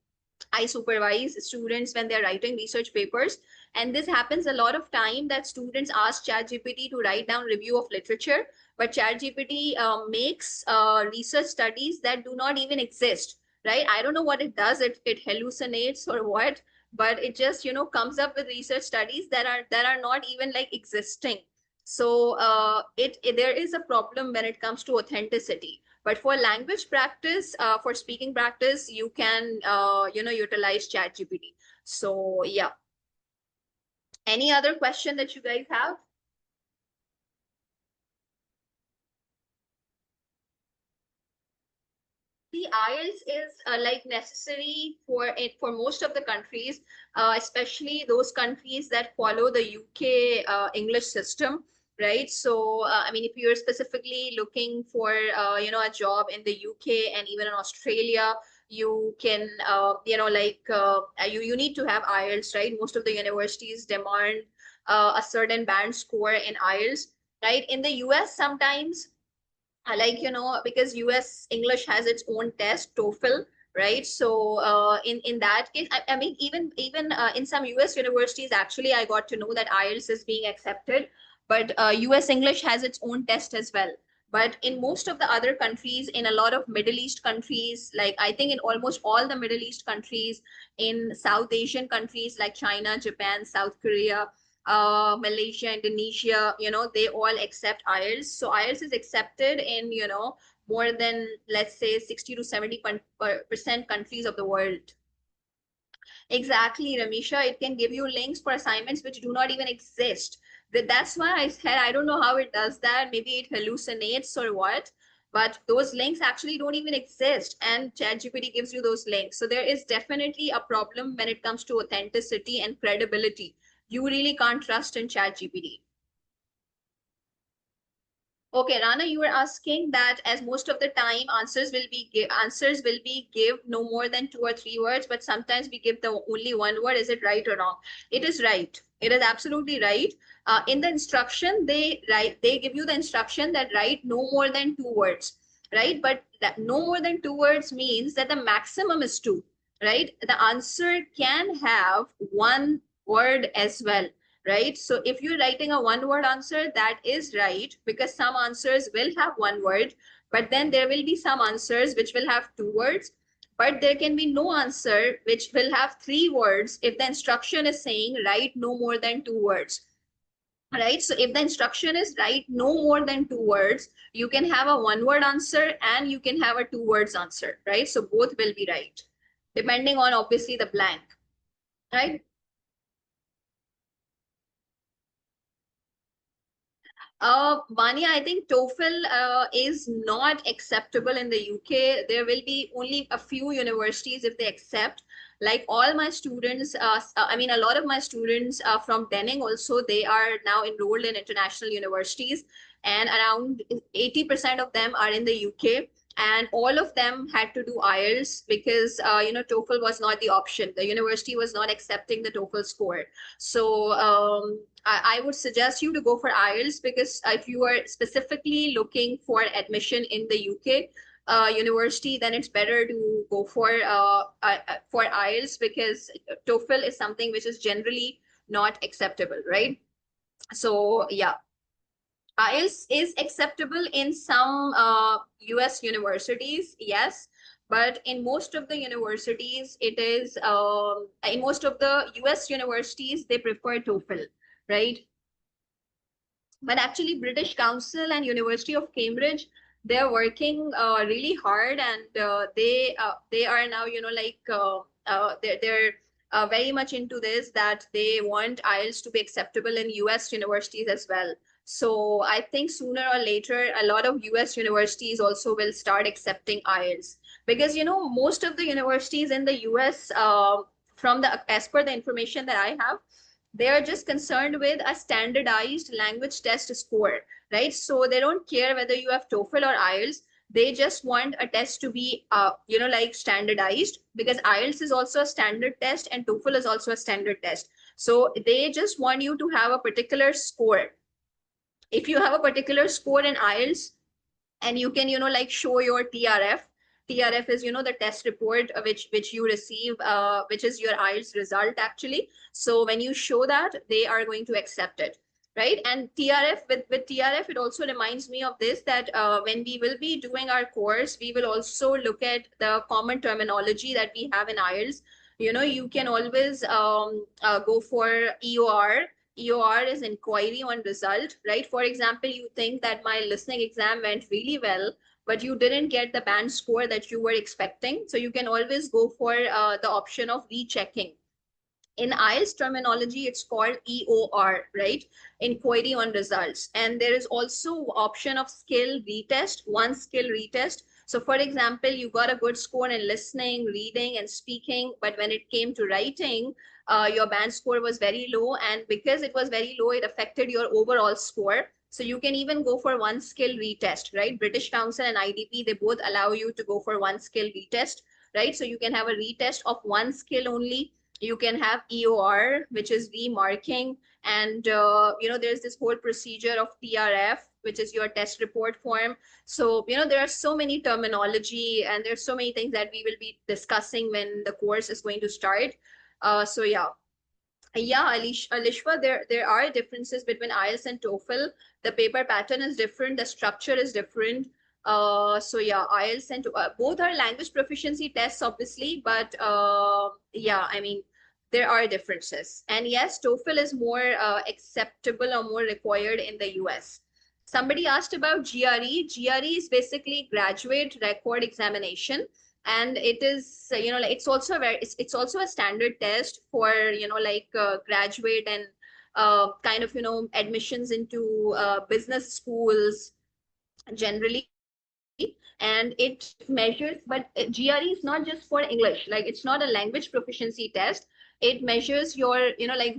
I supervise students when they're writing research papers. And this happens a lot of time that students ask ChatGPT to write down review of literature, but ChatGPT makes research studies that do not even exist, right? I don't know what it does. It hallucinates or what, but it just comes up with research studies that are not even like existing. So there is a problem when it comes to authenticity. But for language practice, for speaking practice, you can utilize ChatGPT. So yeah. Any other question that you guys have? The IELTS is like necessary for most of the countries, especially those countries that follow the UK English system, right? So I mean, if you're specifically looking for a job in the UK and even in Australia, you can you need to have IELTS, right? Most of the universities demand a certain band score in IELTS, right? In the US, sometimes because US English has its own test, TOEFL, right? So in that case, I mean, even in some US universities, actually, I got to know that IELTS is being accepted, but US English has its own test as well. But in most of the other countries, in a lot of Middle East countries, like I think in almost all the Middle East countries, in South Asian countries like China, Japan, South Korea, Malaysia, Indonesia, they all accept IELTS. So IELTS is accepted in, more than, let's say, 60 to 70% countries of the world. Exactly, Ramisha. It can give you links for assignments which do not even exist. That's why I said I don't know how it does that. Maybe it hallucinates or what. But those links actually don't even exist. And ChatGPT gives you those links. So there is definitely a problem when it comes to authenticity and credibility. You really can't trust in ChatGPT. Okay, Rana, you were asking that as most of the time answers will be give no more than 2 or 3 words, but sometimes we give the only one word. Is it right or wrong? It is right. It is absolutely right. In the instruction, they give you the instruction that write no more than 2 words, right? But that no more than 2 words means that the maximum is 2, right? The answer can have 1 word as well, right? So if you're writing a 1-word answer, that is right, because some answers will have 1 word, but then there will be some answers which will have 2 words, but there can be no answer which will have 3 words if the instruction is saying write no more than 2 words. Right? So if the instruction is write no more than 2 words, you can have a 1-word answer and you can have a 2 words answer, right? So both will be right, depending on obviously the blank, right? Mania, I think TOEFL is not acceptable in the UK. There will be only a few universities if they accept. Like all my students, I mean, a lot of my students from Denning also, they are now enrolled in international universities, and around 80% of them are in the UK. And all of them had to do IELTS because, TOEFL was not the option. The university was not accepting the TOEFL score. So I would suggest you to go for IELTS, because if you are specifically looking for admission in the UK university, then it's better to go for IELTS, because TOEFL is something which is generally not acceptable, right? So yeah. IELTS is acceptable in some US universities, yes, but in most of the universities, it is, in most of the US universities, they prefer TOEFL, right? But actually, British Council and University of Cambridge, they're working really hard, and they are now, they're very much into this, that they want IELTS to be acceptable in US universities as well. So I think sooner or later, a lot of US universities also will start accepting IELTS, because most of the universities in the US, as per the information that I have, they are just concerned with a standardized language test score, right? So they don't care whether you have TOEFL or IELTS. They just want a test to be, standardized, because IELTS is also a standard test and TOEFL is also a standard test. So they just want you to have a particular score. If you have a particular score in IELTS, and you can show your TRF is the test report which you receive, which is your IELTS result actually. So when you show that, they are going to accept it, right? And TRF, with TRF, it also reminds me of this, that when we will be doing our course, we will also look at the common terminology that we have in IELTS. You can always go for EOR. EOR is inquiry on result, right? For example, you think that my listening exam went really well, but you didn't get the band score that you were expecting. So you can always go for the option of rechecking. In IELTS terminology, it's called EOR, right? Inquiry on results. And there is also option of skill retest, one skill retest. So for example, you got a good score in listening, reading, and speaking, but when it came to writing, your band score was very low. And because it was very low, it affected your overall score. So you can even go for one skill retest, right? British Council and IDP, they both allow you to go for one skill retest, right? So you can have a retest of one skill only. You can have EOR, which is remarking, and there's this whole procedure of TRF, which is your test report form. So there are so many terminology, and there's so many things that we will be discussing when the course is going to start. So yeah, Alishwa, there are differences between IELTS and TOEFL. The paper pattern is different, the structure is different. So yeah, IELTS and both are language proficiency tests, obviously, but yeah, I mean, there are differences. And yes, TOEFL is more acceptable or more required in the US. Somebody asked about GRE. GRE is basically graduate record examination, and it is it's also it's also a standard test for graduate and kind of admissions into business schools generally. And it measures, but GRE is not just for English, like it's not a language proficiency test. It measures your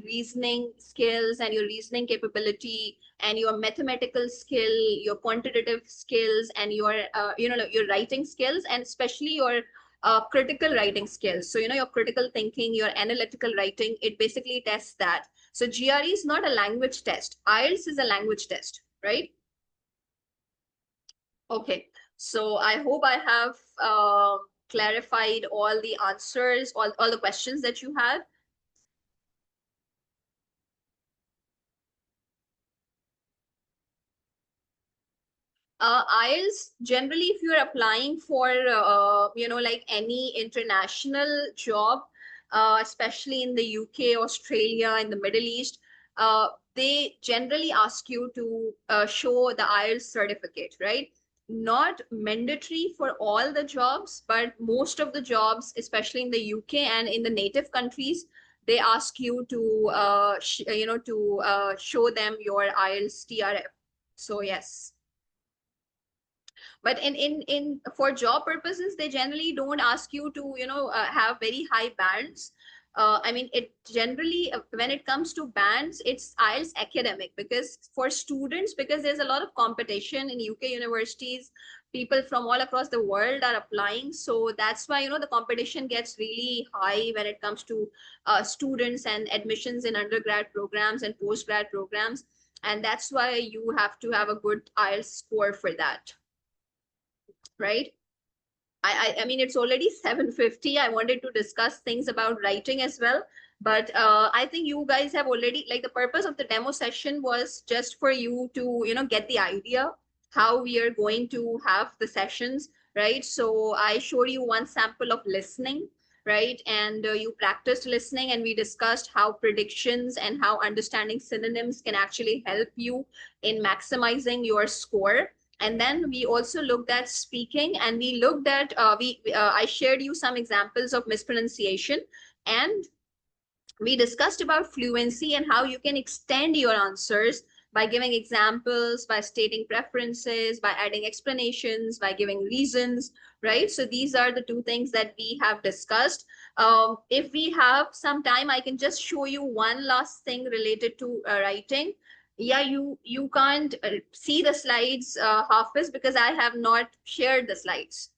reasoning skills and your reasoning capability and your mathematical skill, your quantitative skills, and your your writing skills, and especially your critical writing skills. So your critical thinking, your analytical writing, it basically tests that. So GRE is not a language test. IELTS is a language test, right? Okay, so I hope I have clarified all the answers, all the questions that you had. IELTS, generally, if you're applying for, like any international job, especially in the UK, Australia, in the Middle East, they generally ask you to show the IELTS certificate, right? Not mandatory for all the jobs, but most of the jobs, especially in the UK and in the native countries, they ask you to, show them your IELTS TRF. So yes. But in for job purposes, they generally don't ask you to have very high bands. I mean, it generally, when it comes to bands, it's IELTS academic, because for students, because there's a lot of competition in UK universities, people from all across the world are applying. So that's why the competition gets really high when it comes to students and admissions in undergrad programs and postgrad programs. And that's why you have to have a good IELTS score for that. Right? I mean, it's already 7:50. I wanted to discuss things about writing as well. But I think you guys have already, like, the purpose of the demo session was just for you to, you know, get the idea how we are going to have the sessions, right? So I showed you one sample of listening, right? And you practiced listening, and we discussed how predictions and how understanding synonyms can actually help you in maximizing your score. And then we also looked at speaking, and we looked at I shared you some examples of mispronunciation, and we discussed about fluency and how you can extend your answers by giving examples, by stating preferences, by adding explanations, by giving reasons, right? So these are the two things that we have discussed. If we have some time, I can just show you one last thing related to writing. Yeah, you can't see the slides, Hafiz, because I have not shared the slides.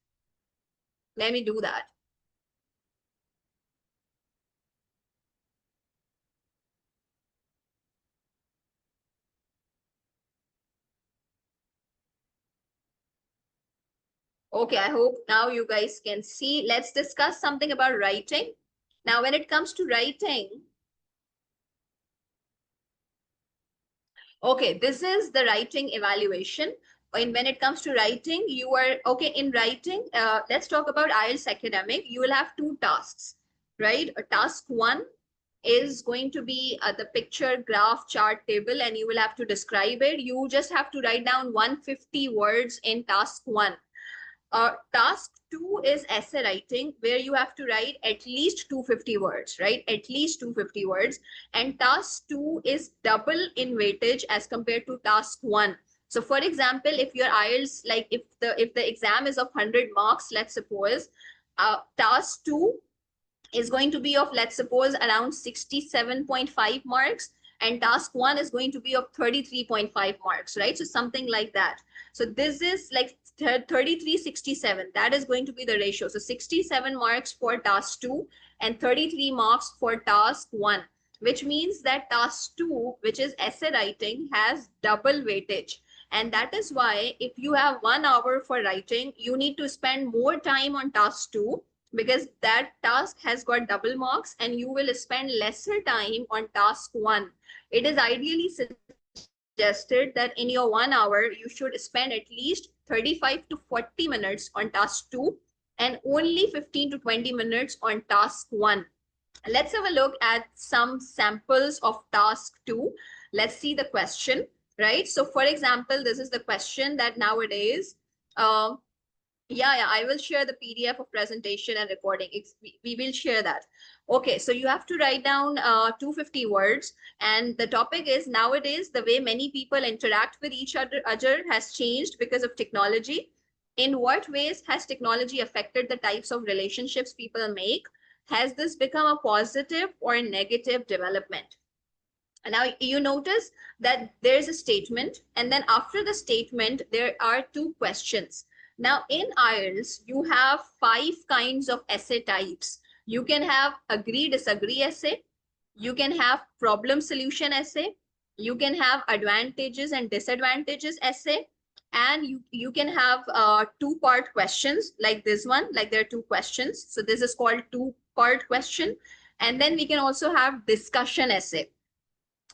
Let me do that. Okay, I hope now you guys can see. Let's discuss something about writing. Now, when it comes to writing, okay, this is the writing evaluation. And when it comes to writing, you are, okay, in writing, let's talk about IELTS academic. You will have two tasks, right? Task one is going to be the picture, graph, chart, table, and you will have to describe it. You just have to write down 150 words in task one. Task two is essay writing, where you have to write at least 250 words, right? At least 250 words. And task two is double in weightage as compared to task one. So for example, if your IELTS, like if the exam is of 100 marks, let's suppose, task two is going to be of, let's suppose, around 67.5 marks, and task one is going to be of 33.5 marks, right? So something like that. So this is like 33-67. That is going to be the ratio. So 67 marks for task two and 33 marks for task one, which means that task two, which is essay writing, has double weightage. And that is why if you have 1 hour for writing, you need to spend more time on task two, because that task has got double marks, and you will spend lesser time on task one. It is ideally suggested that in your 1 hour, you should spend at least 35 to 40 minutes on task two and only 15 to 20 minutes on task one. Let's have a look at some samples of task two. Let's see the question, right? So for example, this is the question that nowadays, yeah, I will share the PDF of presentation and recording. We will share that. Okay, so you have to write down 250 words, and the topic is, nowadays the way many people interact with each other has changed because of technology. In what ways has technology affected the types of relationships people make? Has this become a positive or a negative development? And now you notice that there's a statement, and then after the statement, there are two questions. Now in IELTS, you have 5 kinds of essay types. You can have agree, disagree essay. You can have problem solution essay. You can have advantages and disadvantages essay. And you can have 2-part questions like this one, like there are 2 questions. So this is called 2-part question. And then we can also have discussion essay,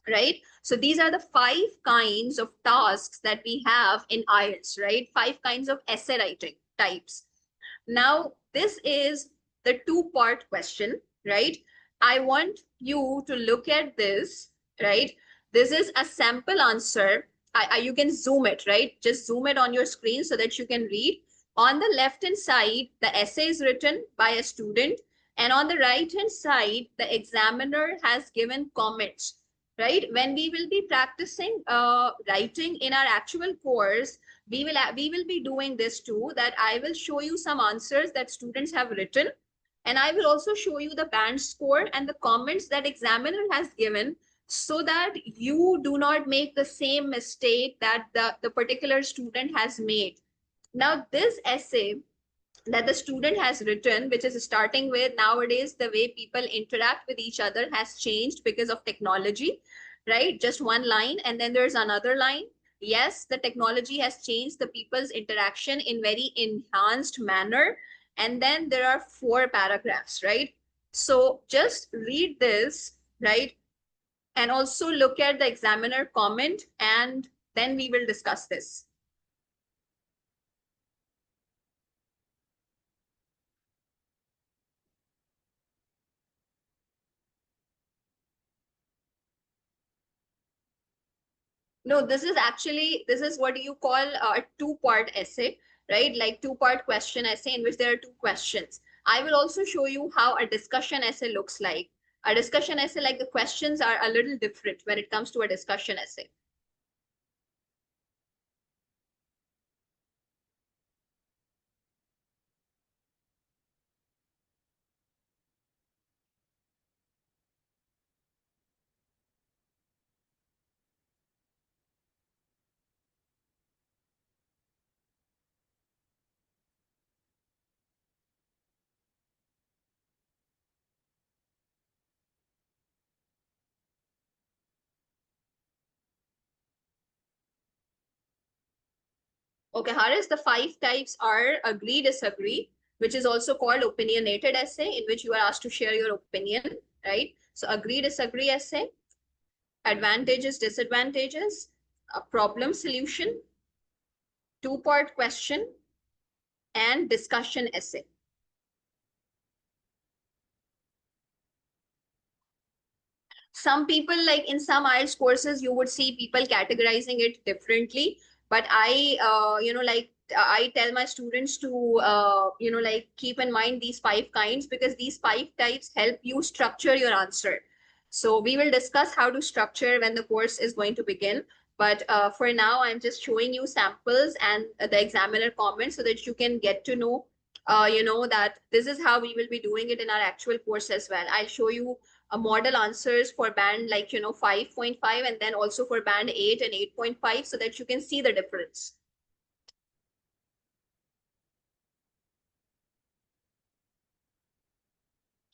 right? So these are the 5 kinds of tasks that we have in IELTS, right? 5 kinds of essay writing types. Now, this is the 2-part question, right? I want you to look at this, right? This is a sample answer. You can zoom it, right? Just zoom it on your screen so that you can read. On the left-hand side, the essay is written by a student. And on the right-hand side, the examiner has given comments, right? When we will be practicing writing in our actual course, we will be doing this too, that I will show you some answers that students have written, and I will also show you the band score and the comments that examiner has given, so that you do not make the same mistake that the particular student has made. Now this essay that the student has written, which is starting with, nowadays the way people interact with each other has changed because of technology, right? Just one line, and then there's another line. Yes, the technology has changed the people's interaction in very enhanced manner. And then there are 4 paragraphs, right? So just read this, right? And also look at the examiner comment, and then we will discuss this. No, this is what you call a two-part essay, right? Like two-part question essay in which there are two questions. I will also show you how a discussion essay looks like. A discussion essay, like the questions are a little different when it comes to a discussion essay. Okay, Haris, the 5 types are agree, disagree, which is also called opinionated essay, in which you are asked to share your opinion, right? So agree, disagree essay, advantages, disadvantages, a problem solution, two-part question, and discussion essay. Some people, like in some IELTS courses, you would see people categorizing it differently. But I tell my students to, like keep in mind these 5 kinds, because these 5 types help you structure your answer. So we will discuss how to structure when the course is going to begin. But for now, I'm just showing you samples and the examiner comments so that you can get to know, that this is how we will be doing it in our actual course as well. I'll show you model answers for band 5.5, and then also for band 8 and 8.5, so that you can see the difference.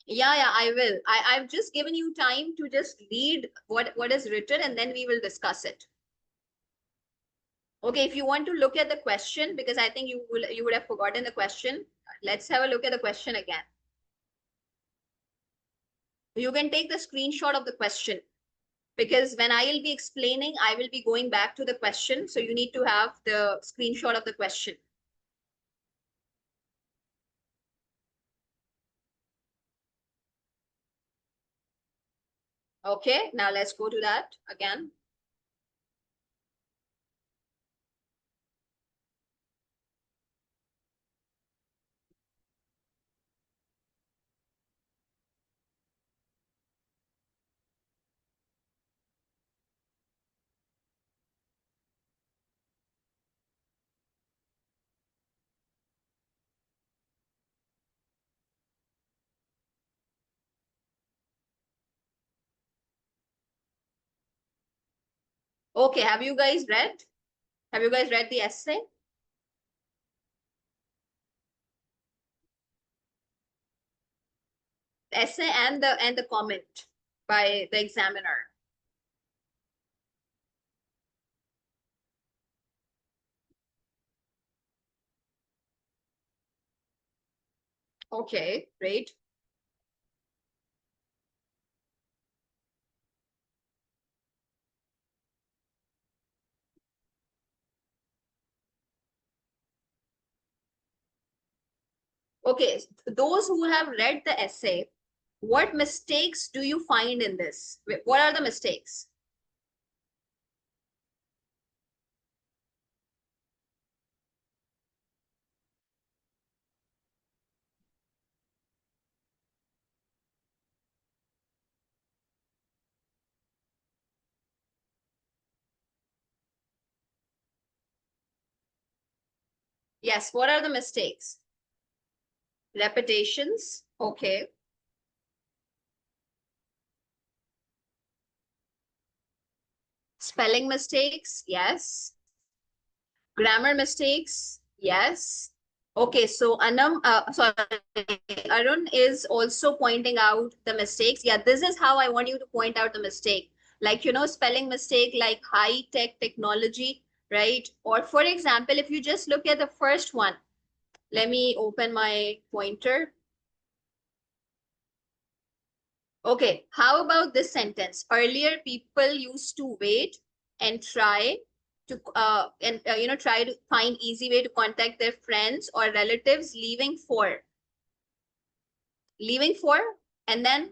Yeah, I will. I've just given you time to just read what is written, and then we will discuss it. Okay, if you want to look at the question, because I think you would have forgotten the question. Let's have a look at the question again. You can take the screenshot of the question, because when I will be explaining, I will be going back to the question. So you need to have the screenshot of the question. Okay, now let's go to that again. Okay, have you guys read? Have you guys read the essay? The essay and the comment by the examiner. Okay, great. Okay, those who have read the essay, what mistakes do you find in this? What are the mistakes? Yes, what are the mistakes? Repetitions, okay. Spelling mistakes, yes. Grammar mistakes, yes. Okay, so Arun is also pointing out the mistakes. Yeah, this is how I want you to point out the mistake. Like, spelling mistake, like high-tech technology, right? Or for example, if you just look at the first one, let me open my pointer. Okay, how about this sentence? Earlier, people used to wait and try to try to find easy way to contact their friends or relatives, leaving for, and then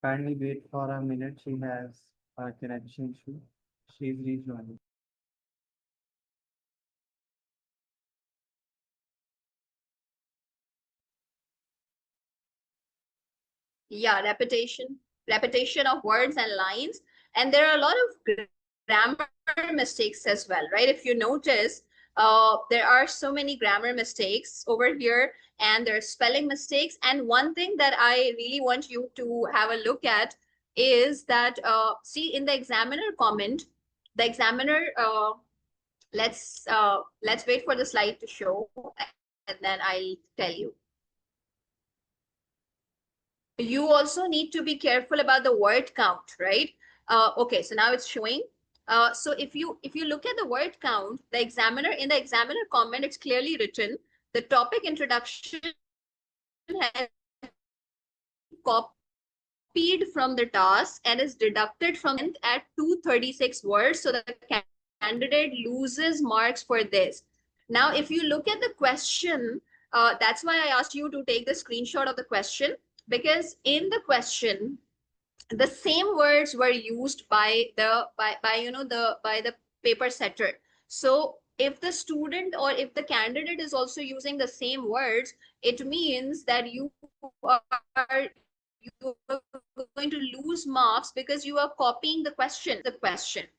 Kindly wait for a minute. She has a connection issue. She's rejoining. yeah, repetition of words and lines. And there are a lot of grammar mistakes as well, right? If you notice, there are so many grammar mistakes over here, and there are spelling mistakes. And one thing that I really want you to have a look at is that, see, in the examiner comment, the examiner, let's wait for the slide to show, and then I'll tell you. You also need to be careful about the word count, right? Okay, so now it's showing. So if you look at the word count, the examiner, in the examiner comment, it's clearly written, the topic introduction has copied from the task and is deducted from at 236 words, so the candidate loses marks for this. Now, if you look at the question, that's why I asked you to take the screenshot of the question, because in the question, the same words were used by the by the paper setter. So if the student or if the candidate is also using the same words, it means that you are going to lose marks because you are copying the question,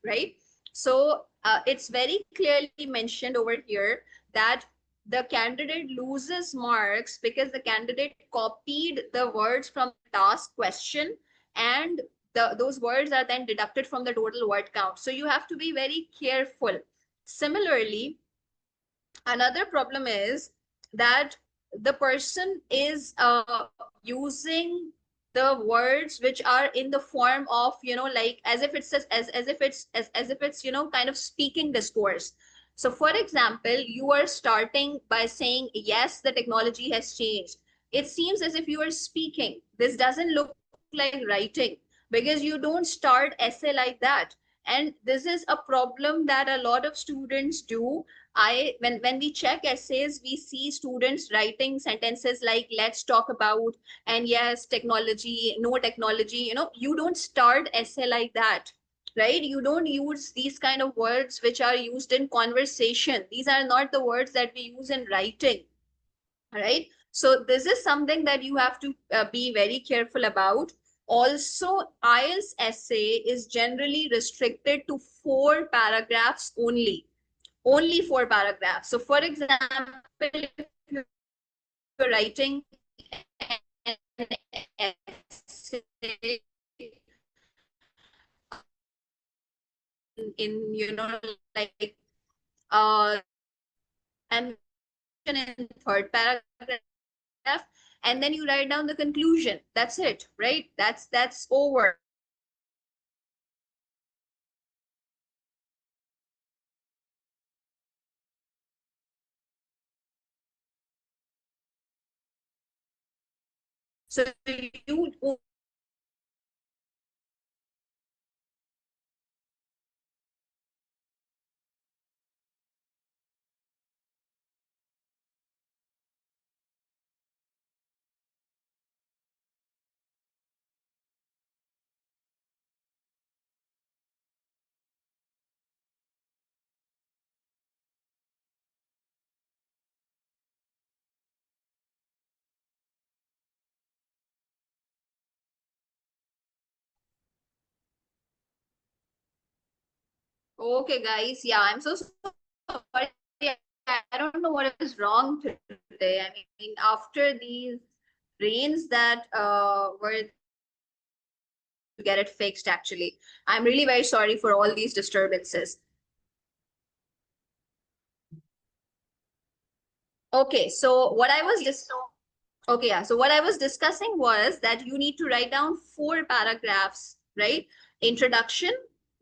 right? So it's very clearly mentioned over here that the candidate loses marks because the candidate copied the words from the task question, and those words are then deducted from the total word count. So you have to be very careful. Similarly, another problem is that the person is using the words which are in the form of, like as if it's as if it's kind of speaking discourse. So for example, you are starting by saying, yes, the technology has changed. It seems as if you are speaking. This doesn't look like writing, because you don't start essay like that. And this is a problem that a lot of students do. When we check essays, we see students writing sentences like, let's talk about, and yes, technology, no technology. You don't start essay like that, right? You don't use these kind of words which are used in conversation. These are not the words that we use in writing, right? So this is something that you have to be very careful about. Also, IELTS essay is generally restricted to 4 paragraphs only 4 paragraphs. So for example, if you're writing an essay in like and in 3rd paragraph, and then you write down the conclusion. That's it, right? That's over. So you okay, guys. Yeah, I'm so sorry. I don't know what is wrong today. I mean, after these rains that were get it fixed actually. I'm really very sorry for all these disturbances. Okay, so what I was just okay, yeah. So what I was discussing was that you need to write down 4 paragraphs, right? Introduction,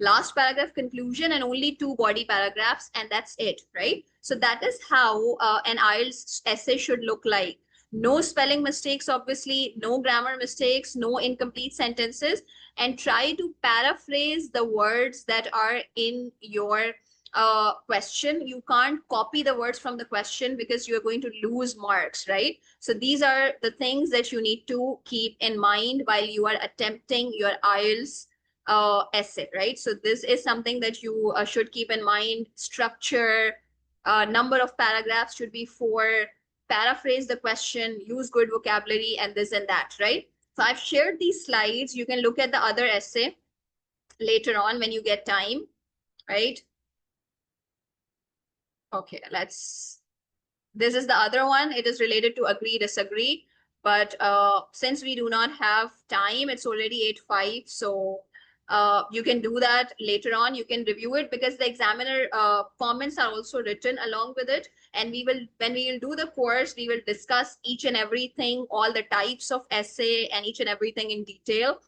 last paragraph, conclusion, and only 2 body paragraphs, and that's it, right? So that is how an IELTS essay should look like. No spelling mistakes, obviously, no grammar mistakes, no incomplete sentences, and try to paraphrase the words that are in your question. You can't copy the words from the question because you're going to lose marks, right? So these are the things that you need to keep in mind while you are attempting your IELTS essay, right? So this is something that you should keep in mind. Structure, number of paragraphs should be 4, paraphrase the question, use good vocabulary, and this and that, right? So I've shared these slides. You can look at the other essay later on when you get time, right? Okay, this is the other one. It is related to agree, disagree. But since we do not have time, it's already 8:05. So you can do that later on. You can review it because the examiner comments are also written along with it. And when we will do the course, we will discuss each and everything, all the types of essay and each and everything in detail.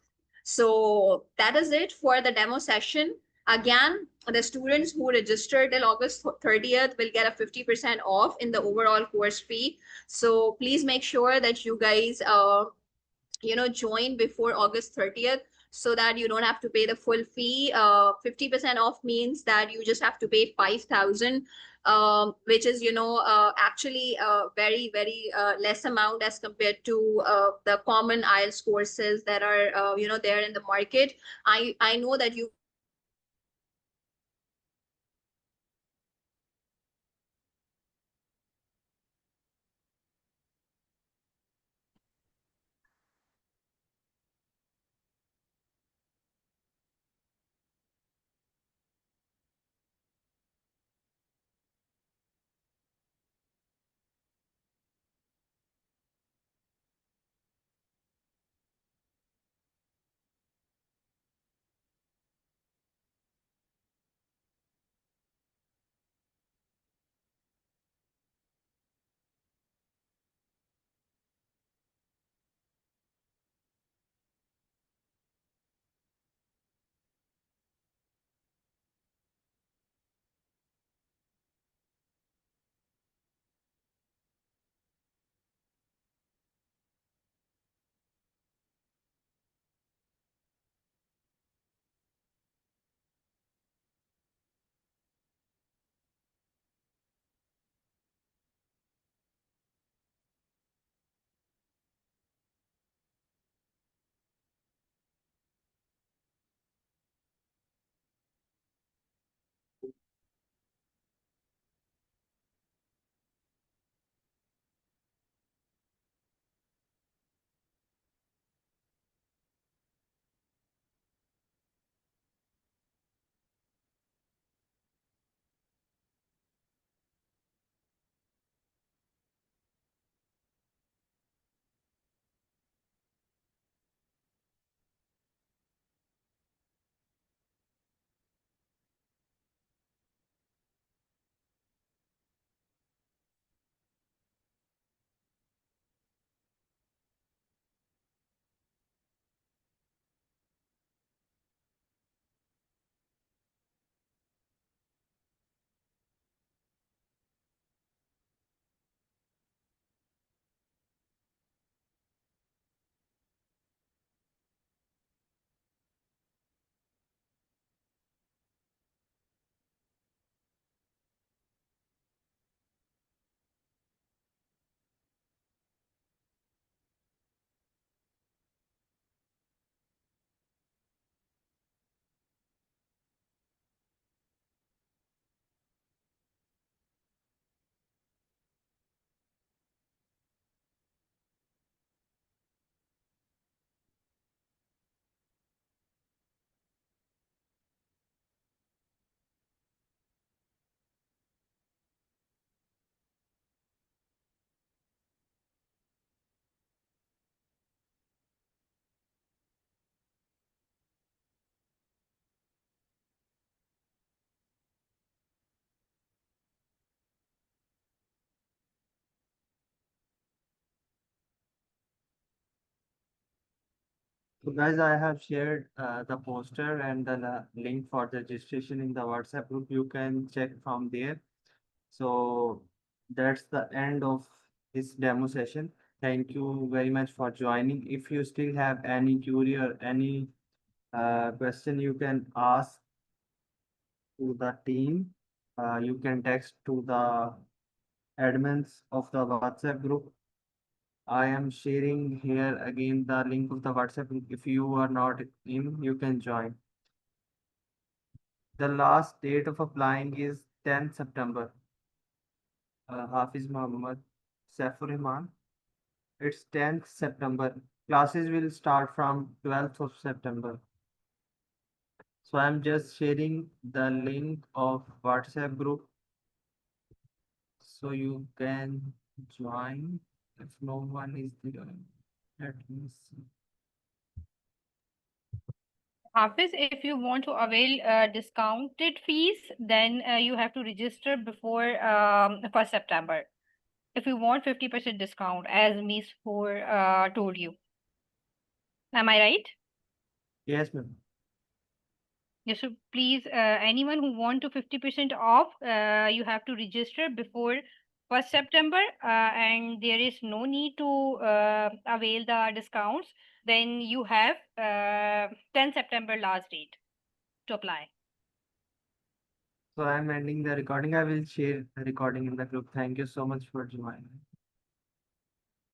So that is it for the demo session. Again, the students who register till August 30th will get a 50% off in the overall course fee. So please make sure that you guys, join before August 30th so that you don't have to pay the full fee. 50% off means that you just have to pay 5,000, which is, actually a very, very less amount as compared to the common IELTS courses that are, there in the market. I know that you So guys, I have shared the poster and the link for the registration in the WhatsApp group. You can check from there. So that's the end of this demo session. Thank you very much for joining. If you still have any query or any question, you can ask to the team. You can text to the admins of the WhatsApp group. I am sharing here again the link of the WhatsApp group. If you are not in, you can join. The last date of applying is 10th September. Hafiz Muhammad Saifur Rahman. It's 10th September. Classes will start from 12th of September. So I'm just sharing the link of WhatsApp group so you can join if no one is there. Let me see. Hafiz, if you want to avail discounted fees, then you have to register before 1st September. If you want 50% discount, as Ms. Four told you. Am I right? Yes, ma'am. Yes, so please, anyone who want to 50% off, you have to register before 1st September, and there is no need to avail the discounts. Then you have 10 September last date to apply. So I'm ending the recording. I will share the recording in the group. Thank you so much for joining.